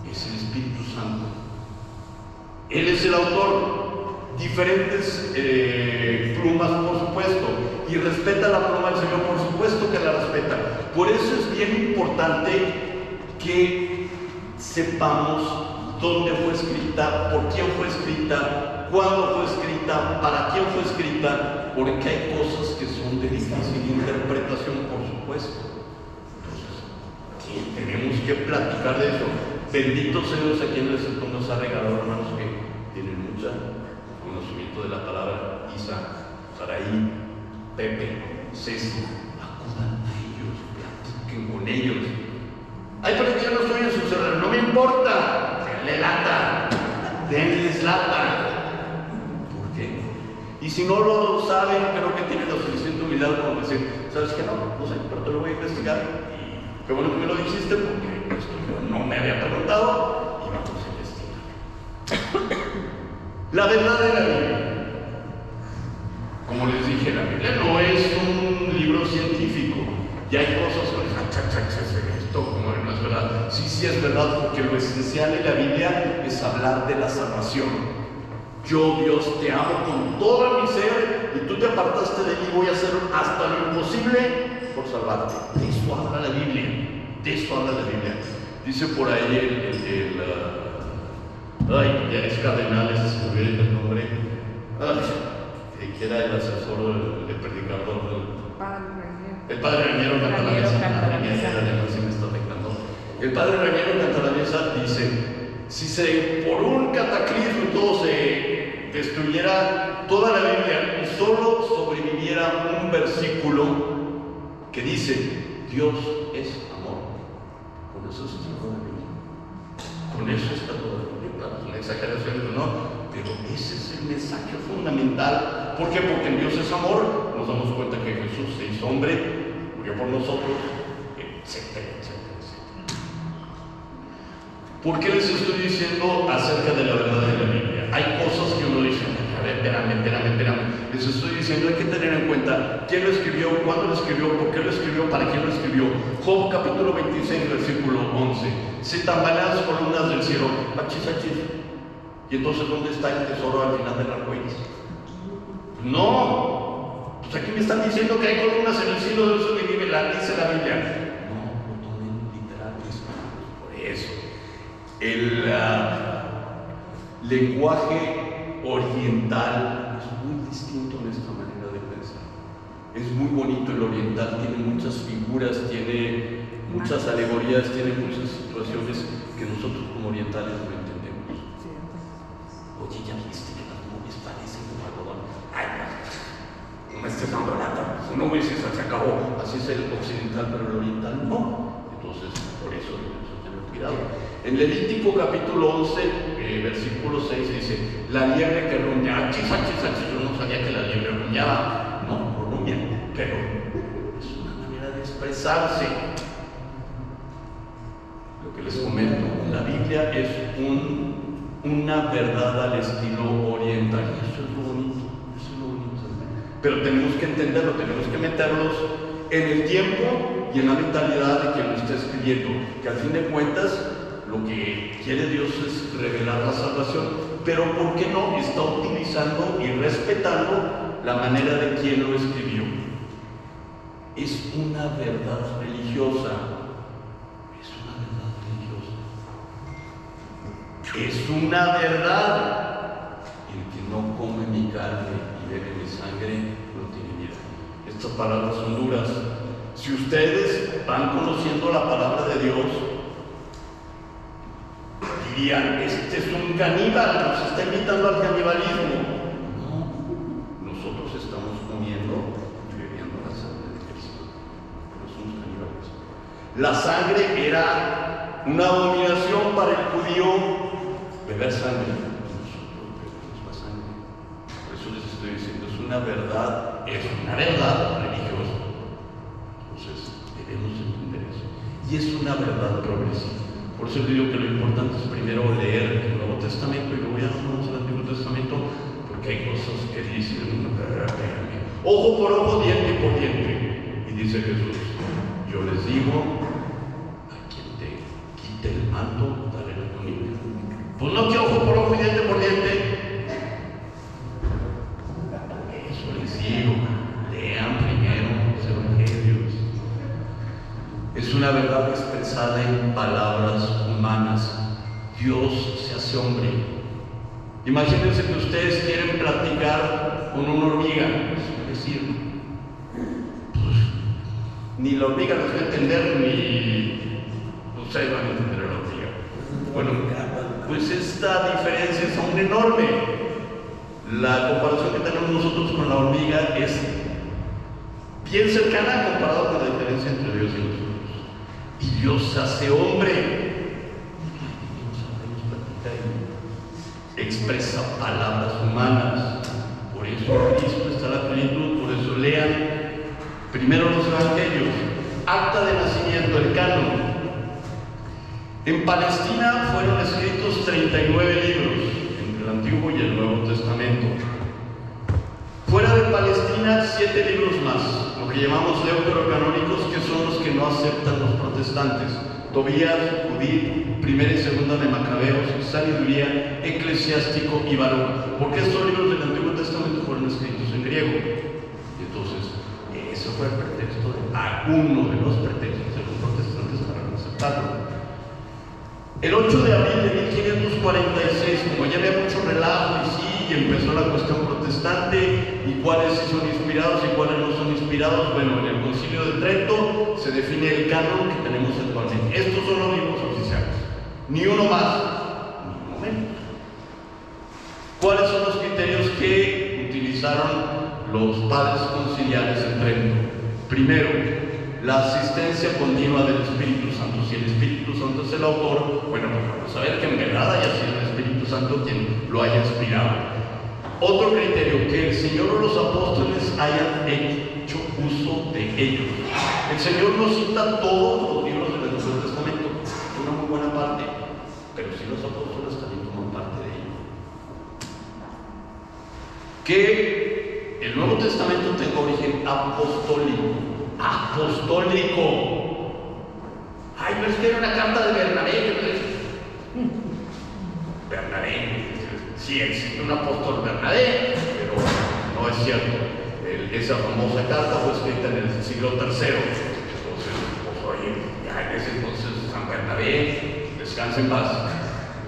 es el Espíritu Santo. Él es el autor. Diferentes plumas, por supuesto, y respeta la pluma del Señor, por supuesto que la respeta. Por eso es bien importante que sepamos dónde fue escrita, por quién fue escrita, cuándo fue escrita, para quién fue escrita, porque hay cosas que son de difícil interpretación, por supuesto. Entonces, tenemos que platicar de eso. Bendito sea Dios a quien nos ha regalado hermanos que tienen mucho conocimiento de la palabra. Isa, Saraí, Pepe, Ceci, acudan a ellos, platiquen con ellos. Ay, pero yo no estoy en su celular, no me importa, denle lata, denles lata. ¿Por qué? Y si no lo saben, creo que tienen la suficiente humildad como decir, ¿sabes qué? No sé, pero te lo voy a investigar. Y qué bueno que me lo dijiste porque esto yo no me había preguntado y vamos a investigar. La verdad de la Biblia. Como les dije, la Biblia no es un libro científico. Y hay cosas que esto como no es verdad. Sí es verdad, porque lo esencial de la Biblia es hablar de la salvación. Yo, Dios, te amo con todo mi ser y tú te apartaste de mí, voy a hacer hasta lo imposible por salvarte. De eso habla la Biblia. De eso habla la Biblia. Dice por ahí ya es cardenal, se me olvidó el nombre. Que era el asesor del predicador. El padre Reñero canta la mesa. El padre Reñero canta la mesa, dice: si por un cataclismo todo se destruyera toda la Biblia y solo sobreviviera un versículo que dice Dios es amor, con eso se salvó la Biblia. Con eso está toda la Biblia. Es una exageración, ¿no? Pero ese es el mensaje fundamental. ¿Por qué? Porque en Dios es amor. Nos damos cuenta que Jesús se hizo hombre, murió por nosotros, etcétera, etcétera, etcétera. ¿Por qué les estoy diciendo acerca de la verdad de la Biblia? Hay cosas que uno dice, a ver, espérame. Les estoy diciendo, hay que tener en cuenta quién lo escribió, cuándo lo escribió, por qué lo escribió, para quién lo escribió. Job capítulo 26, versículo 11. Se tambalean las columnas del cielo. Achis. ¿Y entonces dónde está el tesoro al final del arco iris? No. Pues aquí me están diciendo que hay columnas en el cielo, de eso dice la Biblia. No lo tomen literal, por eso. El lenguaje oriental es muy distinto a nuestra manera de pensar. Es muy bonito el oriental, tiene muchas figuras, tiene muchas alegorías, tiene muchas situaciones que nosotros como orientales no entendemos. Oye, ya viste que las nubes parecen como algodón. Ay, no me estés dando lata. No me dices, se acabó. Así es el occidental, pero el oriental no. Entonces, por eso debemos tener cuidado. En Levítico capítulo 11, versículo 6 dice: la liebre que ruña, achis. Yo no sabía que la liebre ruñaba. No ruña, pero es una manera de expresarse. Lo que les comento, la Biblia es una verdad al estilo oriental. Eso es lo bonito, Pero tenemos que entenderlo, tenemos que meterlos en el tiempo y en la mentalidad de quien lo está escribiendo, que al fin de cuentas lo que quiere Dios es revelar la salvación, pero ¿por qué no? Está utilizando y respetando la manera de quien lo escribió. Es una verdad religiosa. Es una verdad. El que no come mi carne y bebe mi sangre no tiene vida. Estas palabras son duras. Si ustedes van conociendo la palabra de Dios, dirían: este es un caníbal, nos está invitando al canibalismo. No, nosotros estamos comiendo y bebiendo la sangre de Cristo, pero somos caníbales. La sangre era una abominación para el judío. Beber sangre, nosotros bebemos la sangre. Por eso les estoy diciendo, es una verdad religiosa. Entonces, debemos entender eso. Y es una verdad progresiva. Por eso les digo que lo importante es primero leer el Nuevo Testamento y luego ya nos vamos al Antiguo Testamento, porque hay cosas que dicen, ojo por ojo, diente por diente. Y dice Jesús: yo les digo, a quien te quite el manto, dale la túnica. Pues no que ojo por ojo y diente por diente. Eso les digo, lean primero los evangelios. Es una verdad expresada en palabras humanas. Dios se hace hombre. Imagínense que ustedes quieren platicar con una hormiga. Es decir, pues, ni la hormiga los va a entender, ni ustedes van a entender a la hormiga. Bueno, pues esta diferencia es aún enorme. La comparación que tenemos nosotros con la hormiga es bien cercana comparado con la diferencia entre Dios y nosotros. Y Dios se hace hombre. Expresa palabras humanas. Por eso en Cristo está la plenitud. Por eso lean primero los evangelios, acta de nacimiento, el canon. En Palestina fueron escritos 39 libros, entre el Antiguo y el Nuevo Testamento. Fuera de Palestina, 7 libros más, lo que llamamos deuterocanónicos, que son los que no aceptan los protestantes: Tobías, Judith, primera y segunda de Macabeos, Sabiduría, Eclesiástico y Baruch, porque estos libros del Antiguo Testamento fueron escritos en griego. Y entonces, eso fue el pretexto de uno de los pretextos de los protestantes para no aceptarlo. El 8 de abril de 1546, como ya había mucho relajo y sí, y empezó la cuestión protestante, y cuáles sí son inspirados y cuáles no son inspirados, bueno, en el Concilio de Trento se define el canon que tenemos actualmente. Estos son los libros oficiales, ni uno más, ni uno menos. ¿Cuáles son los criterios que utilizaron los padres conciliares en Trento? Primero, la asistencia continua del Espíritu Santo. Si el Espíritu Santo es el autor, bueno, pues vamos a ver que en verdad haya sido el Espíritu Santo quien lo haya inspirado. Otro criterio, que el Señor o los apóstoles hayan hecho uso de ellos. El Señor no cita todos los libros del Antiguo Testamento, una muy buena parte, pero sí los apóstoles también toman parte de ello. Que el Nuevo Testamento tenga origen apostólico. Apostólico. Ay, no es que era una carta de Bernabé, Bernabé, sí existe un apóstol Bernabé, pero no es cierto. Esa famosa carta fue escrita en el siglo III. Entonces, pues oye, ya en ese entonces San Bernabé, descansa en paz.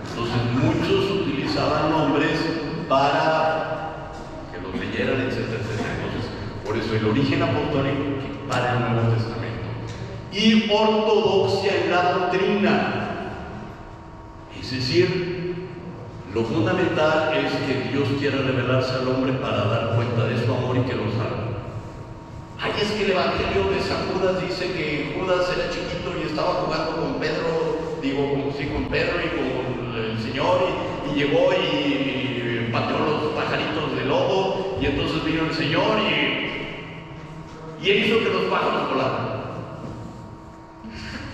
Entonces, muchos utilizaban nombres para que los leyeran, etcétera, etcétera. Entonces, por eso el origen apostólico para el Nuevo Testamento. Y ortodoxia en la doctrina. Es decir, lo fundamental es que Dios quiere revelarse al hombre para dar cuenta de su amor y que lo salve. Ay, es que el Evangelio de San Judas dice que Judas era chiquito y estaba jugando con Pedro, con Pedro y con el Señor, y llegó y pateó los pajaritos de lobo, y entonces vino el Señor y él hizo que los pájaros volaran.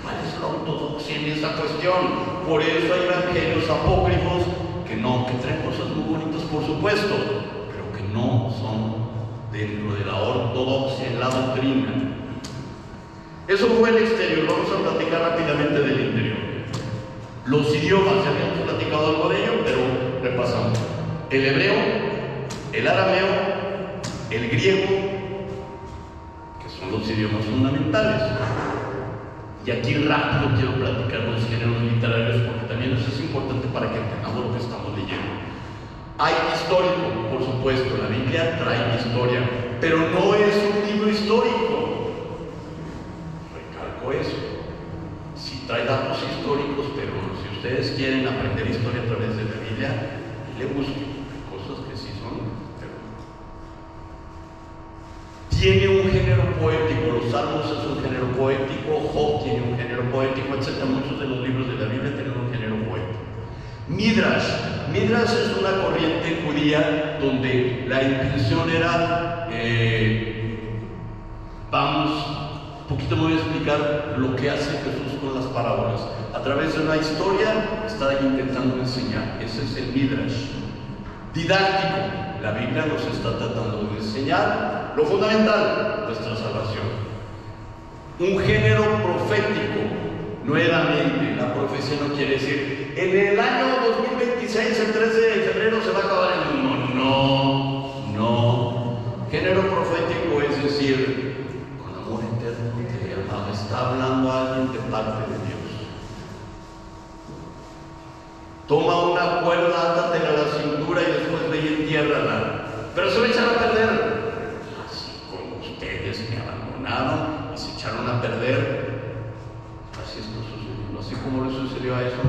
¿Cuál es la ortodoxia en esa cuestión? Por eso hay evangelios apócrifos que traen cosas muy bonitas, por supuesto, pero que no son dentro de la ortodoxia en la doctrina. Eso fue el exterior. Vamos a platicar rápidamente del interior. Los idiomas, ya habíamos platicado algo de ello, pero repasamos. El hebreo, el arameo, el griego, son los idiomas fundamentales. Y aquí rápido quiero platicar los géneros literarios, porque también eso es importante para que entendamos lo que estamos leyendo. Hay histórico, por supuesto, la Biblia trae historia, pero no es un libro histórico. Recalco eso. Sí trae datos históricos, pero si ustedes quieren aprender historia a través de la Biblia, le busquen cosas que sí son. Tiene un género poético, los Salmos es un género poético, Job tiene un género poético, etc. Muchos de los libros de la Biblia tienen un género poético. Midrash es una corriente judía donde la intención era, un poquito me voy a explicar lo que hace Jesús con las parábolas. A través de una historia está intentando enseñar, ese es el Midrash. Didáctico. La Biblia nos está tratando de enseñar lo fundamental, nuestra salvación. Un género profético. Nuevamente, la profecía no quiere decir en el año 2026, el 13 de febrero se va a acabar el mundo. No. Género profético es decir, con amor eterno te amaba. Está hablando alguien de parte de Dios. Toma una cuerda, átatela a la cintura y después ve y entiérrala. Pero se va a echar a perder. Así como ustedes me abandonaron y se echaron a perder, así está sucediendo. Así como le sucedió a eso,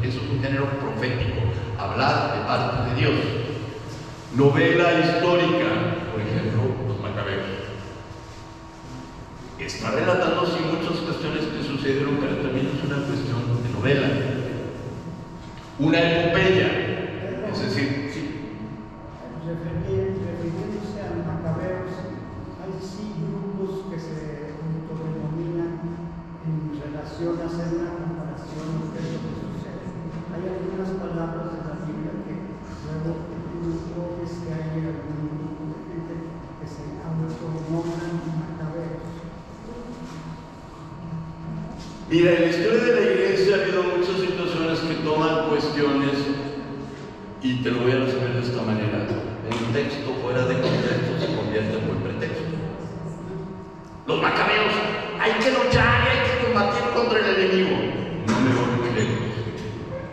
eso es un género profético. Hablar de parte de Dios. Novela histórica, por ejemplo, los Macabeos. Está relatando sí muchas cuestiones que sucedieron, pero también es una cuestión de novela. Una epopeya, es decir, sí. Refiriéndose Mira, en la historia de la iglesia ha habido muchas situaciones que toman cuestiones, y te lo voy a resumir de esta manera. Un texto fuera de contexto se convierte en buen pretexto. Los macabeos, hay que luchar y hay que combatir contra el enemigo. No me voy muy lejos.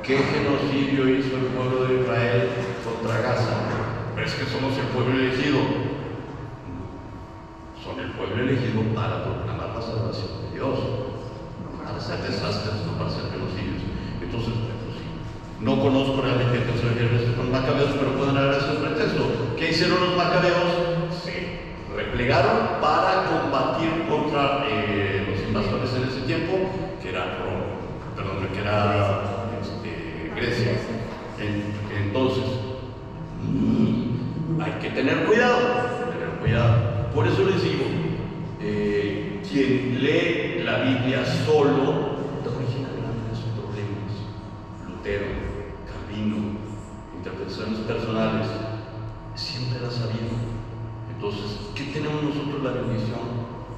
¿Qué genocidio hizo el pueblo de Israel contra Gaza? Pero es que somos el pueblo elegido. Son el pueblo elegido para proclamar la salvación de Dios, no para hacer desastres, no para hacer genocidios. Entonces, pues, sí. No conozco realmente qué se refiere con macabeos, pero pueden haber ese pretexto. ¿Qué hicieron los macabeos? Se replegaron para combatir contra los invasores en ese tiempo, que era Grecia. Entonces, hay que tener cuidado. Por eso les digo, quien lee la Biblia solo origina grandes problemas. Lutero, Calvino, interpretaciones personales, siempre las ha habido. Entonces, ¿qué tenemos nosotros la bendición?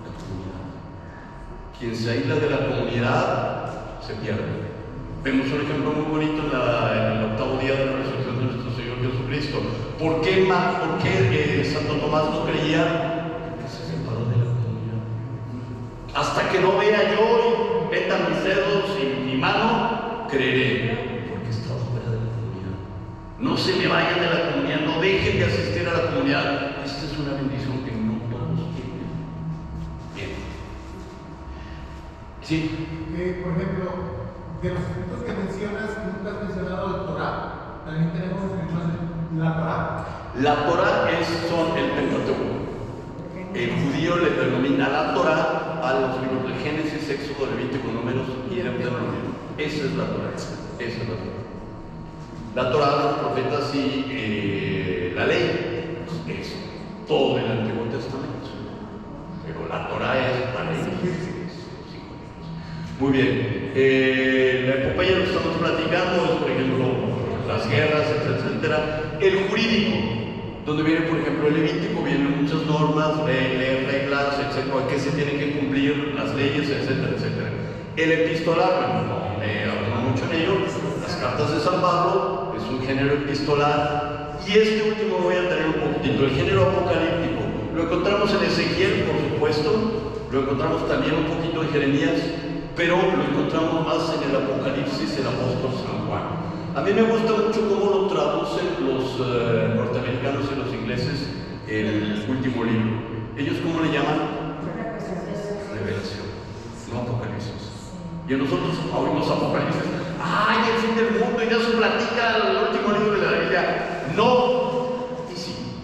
La comunidad. Quien se aísla de la comunidad se pierde. Vemos un ejemplo muy bonito en el octavo día de la resurrección de nuestro Señor Jesucristo. ¿Por qué Santo Tomás no creía? Porque se separó de la comunidad. Hasta que no vea yo y metan mis dedos y mi mano, creeré. Porque estaba fuera de la comunidad. No se me vayan de la comunidad, no dejen de asistir a la comunidad. Esta es una bendición que no todos tienen. Bien. Sí. Por ejemplo, de los puntos que mencionas, nunca has mencionado el Torah. También tenemos la Torah. La Torah son el Pentateuco. El judío le denomina la Torah a los libros de Génesis, Éxodo, Levítico, Números y Deuteronomio. Esa es la Torah. La Torah, los profetas y la ley es todo el Antiguo Testamento. Pero la Torah es la ley. Muy bien, la epopeya lo estamos platicando, es por ejemplo las guerras, etcétera. El jurídico, donde viene por ejemplo el Levítico, vienen muchas normas, reglas, etcétera, que se tienen que cumplir, las leyes, etcétera. El epistolar, no me hablo mucho en ello, las cartas de San Pablo, es un género epistolar, y este último voy a tener un poquitito, el género apocalíptico. Lo encontramos en Ezequiel, por supuesto, lo encontramos también un poquito en Jeremías, pero lo encontramos más en el Apocalipsis, el apóstol San Juan. A mí me gusta mucho cómo lo traducen los norteamericanos y los ingleses el último libro. ¿Ellos cómo le llaman? Revelación, no Apocalipsis. Y nosotros oímos Apocalipsis. ¡Ay, el fin del mundo! Y ya se platica el último libro de la Biblia. No, y sí.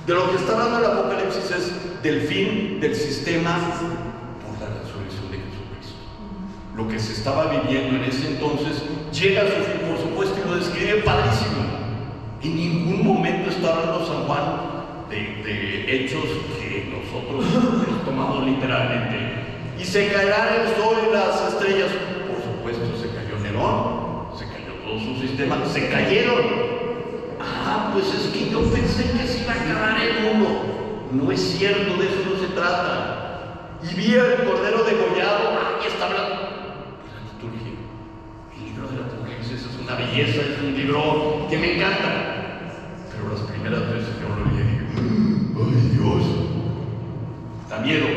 De lo que está hablando el Apocalipsis es del fin del sistema por la resurrección de Jesucristo. Lo que se estaba viviendo en ese entonces llega a su fin, por supuesto, y lo describe padrísimo. En ningún momento está hablando San Juan de hechos que nosotros los tomamos literalmente. Y se caerá el sol y las estrellas. Por supuesto, se cayó Nerón, se cayó todo su sistema, se cayeron. Pues es que yo pensé que se iba a acabar el mundo. No es cierto, de eso no se trata. Y vi al Cordero degollado. Aquí está hablando de la liturgia. El libro de la Apocalipsis es una belleza, es un libro que me encanta. Pero las primeras veces que lo leí dije, ¡ay Dios! Da miedo.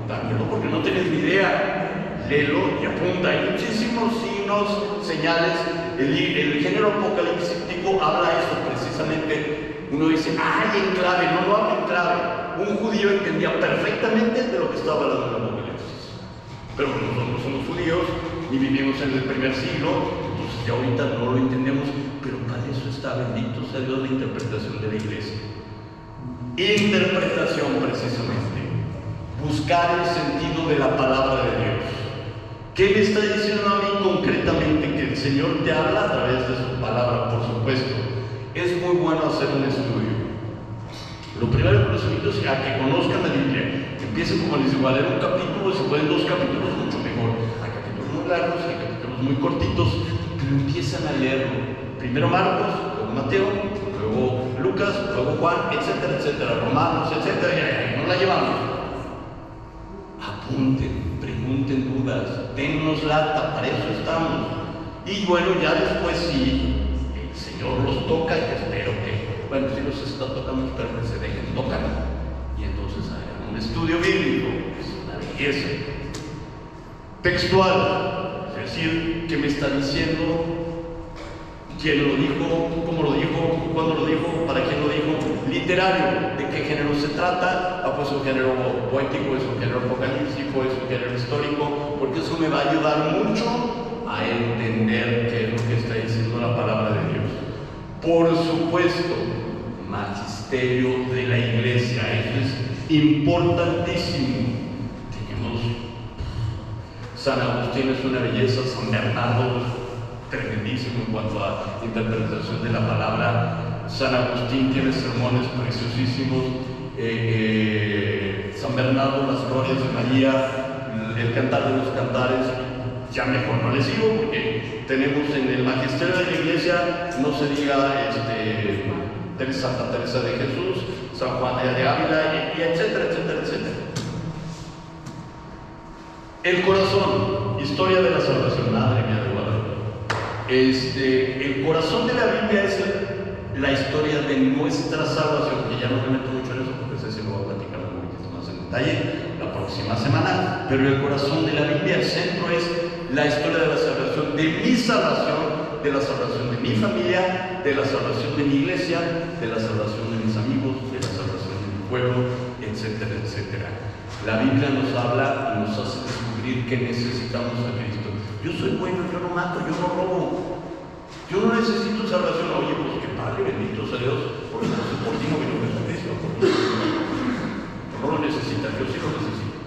Da miedo porque no tienes ni idea. Léelo y apunta. Hay muchísimos signos, señales. El género apocalíptico habla eso precisamente. Uno dice, ¡ay, en clave! No habla en clave. Un judío entendía perfectamente de lo que estaba hablando el Apocalipsis. Pero nosotros no somos judíos, ni vivimos en el primer siglo, entonces ya ahorita no lo entendemos, pero para eso está, bendito sea Dios, la interpretación de la iglesia. Interpretación, precisamente. Buscar el sentido de la palabra de Dios. ¿Qué me está diciendo a mí concretamente? Que el Señor te habla a través de su palabra, por supuesto. Es muy bueno hacer un estudio. Lo primero que los invito es a que conozcan la Biblia. Empiecen, como les digo, a leer un capítulo, si pueden 2 capítulos, mucho mejor. Hay capítulos muy largos, hay capítulos muy cortitos, pero empiezan a leerlo. Primero Marcos, luego Mateo, luego Lucas, luego Juan, etcétera, Romanos, etcétera, y no la llevamos. Apunten, pregunten dudas. lata, para eso estamos. Y bueno, ya después sí, el Señor los toca y espero que, bueno, si los está tocando, espero que se dejen tocar. Y entonces hagan un estudio bíblico, es una belleza. Textual, es decir, ¿qué me está diciendo? ¿Quién lo dijo? ¿Cómo lo dijo? ¿Cuándo lo dijo? ¿Para quién lo dijo? Literario, ¿de qué género se trata? Ah, pues un género poético, es un género apocalíptico, es un género histórico, porque eso me va a ayudar mucho a entender qué es lo que está diciendo la palabra de Dios. Por supuesto, magisterio de la iglesia, eso es importantísimo. Tenemos San Agustín, es una belleza, San Bernardo, tremendísimo en cuanto a interpretación de la palabra. San Agustín tiene sermones preciosísimos. San Bernardo, las glorias de María, el cantar de los cantares. Ya mejor no les digo, porque tenemos en el magisterio de la iglesia, no se diga Santa Teresa de Jesús, San Juan de Ávila, y etcétera, etcétera, etcétera. El corazón, historia de la salvación, madre mía de Guadalupe. El corazón de la Biblia es la historia de nuestra salvación, que ya no me meto mucho en eso porque se lo voy a platicar un poquito más en detalle la próxima semana, pero el corazón de la Biblia, el centro es la historia de la salvación, de mi salvación, de la salvación de mi familia, de la salvación de mi iglesia, de la salvación de mis amigos, de la salvación de mi pueblo, etcétera, etcétera. La Biblia nos habla y nos hace descubrir que necesitamos a Cristo. Yo soy bueno, yo no mato, yo no robo, yo no necesito salvación. Oye, pues qué padre, bendito sea Dios, por ti no vino Jesucristo, no lo necesitas, yo sí lo necesito.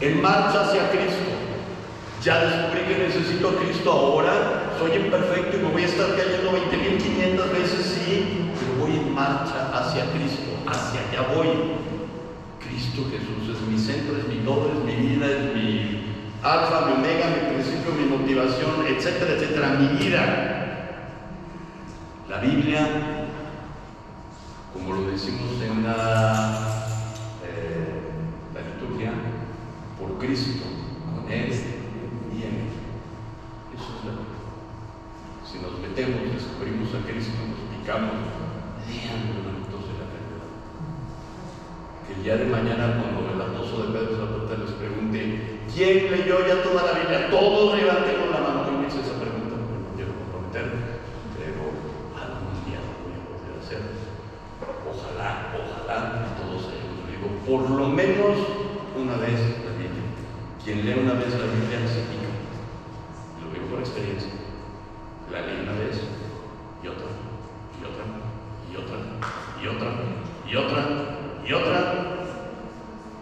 En marcha hacia Cristo. Ya descubrí que necesito a Cristo ahora, soy imperfecto y me voy a estar cayendo 20.500 veces, sí, pero voy en marcha hacia Cristo, hacia allá voy. Cristo Jesús es mi centro, es mi todo, es mi vida, es mi alfa, mi omega, mi principio, mi motivación, etcétera, etcétera, mi vida. La Biblia, como lo decimos en la liturgia, por Cristo, con Él y en Él. Eso es la Biblia. Si nos metemos, descubrimos a Cristo, nos picamos, lean los minutos de la verdad. Que el día de mañana, cuando el apóstol de Pedro Zapata les pregunte, ¿quién leyó ya toda la Biblia? Todos levantemos la mano. No me hice esa pregunta, porque no quiero comprometerme, pero algún día lo voy a poder hacer. Ojalá, todos hayamos leído por lo menos una vez la Biblia. Quien lee una vez la Biblia se pica. Lo digo por experiencia. La leí una vez y otra, y otra, y otra, y otra, y otra, y otra,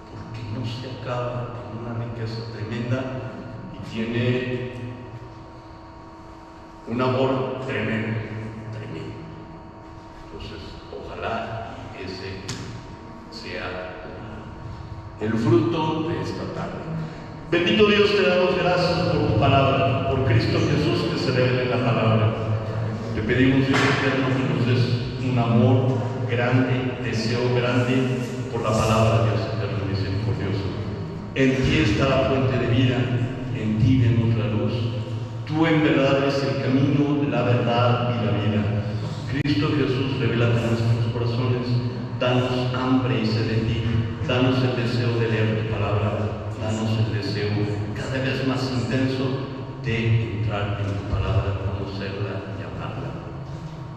porque no se acaba en una riqueza tremenda y tiene un amor tremendo, tremendo. Entonces, ojalá ese sea el fruto de esta tarde. Bendito Dios, te damos gracias por tu palabra, por Cristo Jesús que se revela en la palabra. Te pedimos, Dios eterno, que nos des un amor grande, deseo grande por la palabra, Dios eterno y misericordioso. En ti está la fuente de vida, en ti vemos la luz. Tú en verdad eres el camino, la verdad y la vida. Cristo Jesús, revélate en nuestros corazones, danos hambre y sed de ti, danos el deseo de leer tu palabra. Danos el deseo cada vez más intenso de entrar en tu palabra, conocerla y amarla.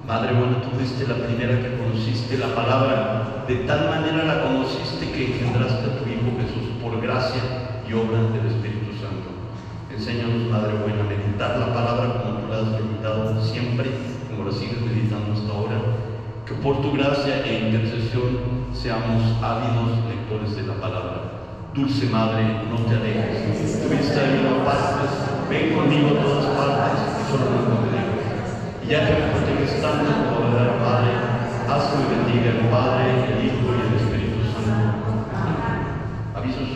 Madre buena, tú fuiste la primera que conociste la palabra, de tal manera la conociste que engendraste a tu Hijo Jesús por gracia y obra del Espíritu Santo. Enséñanos, Madre buena, a meditar la palabra como tú la has meditado siempre, como la sigues meditando hasta ahora. Que por tu gracia e intercesión seamos ávidos lectores de la palabra. Dulce Madre, no te alejes, tú estás en todas partes, ven conmigo a todas partes, solo no me dejes. Y ya que me proteges tanto como verdadera Madre, haz que me bendiga el Padre, el Hijo y el Espíritu Santo. Avisos.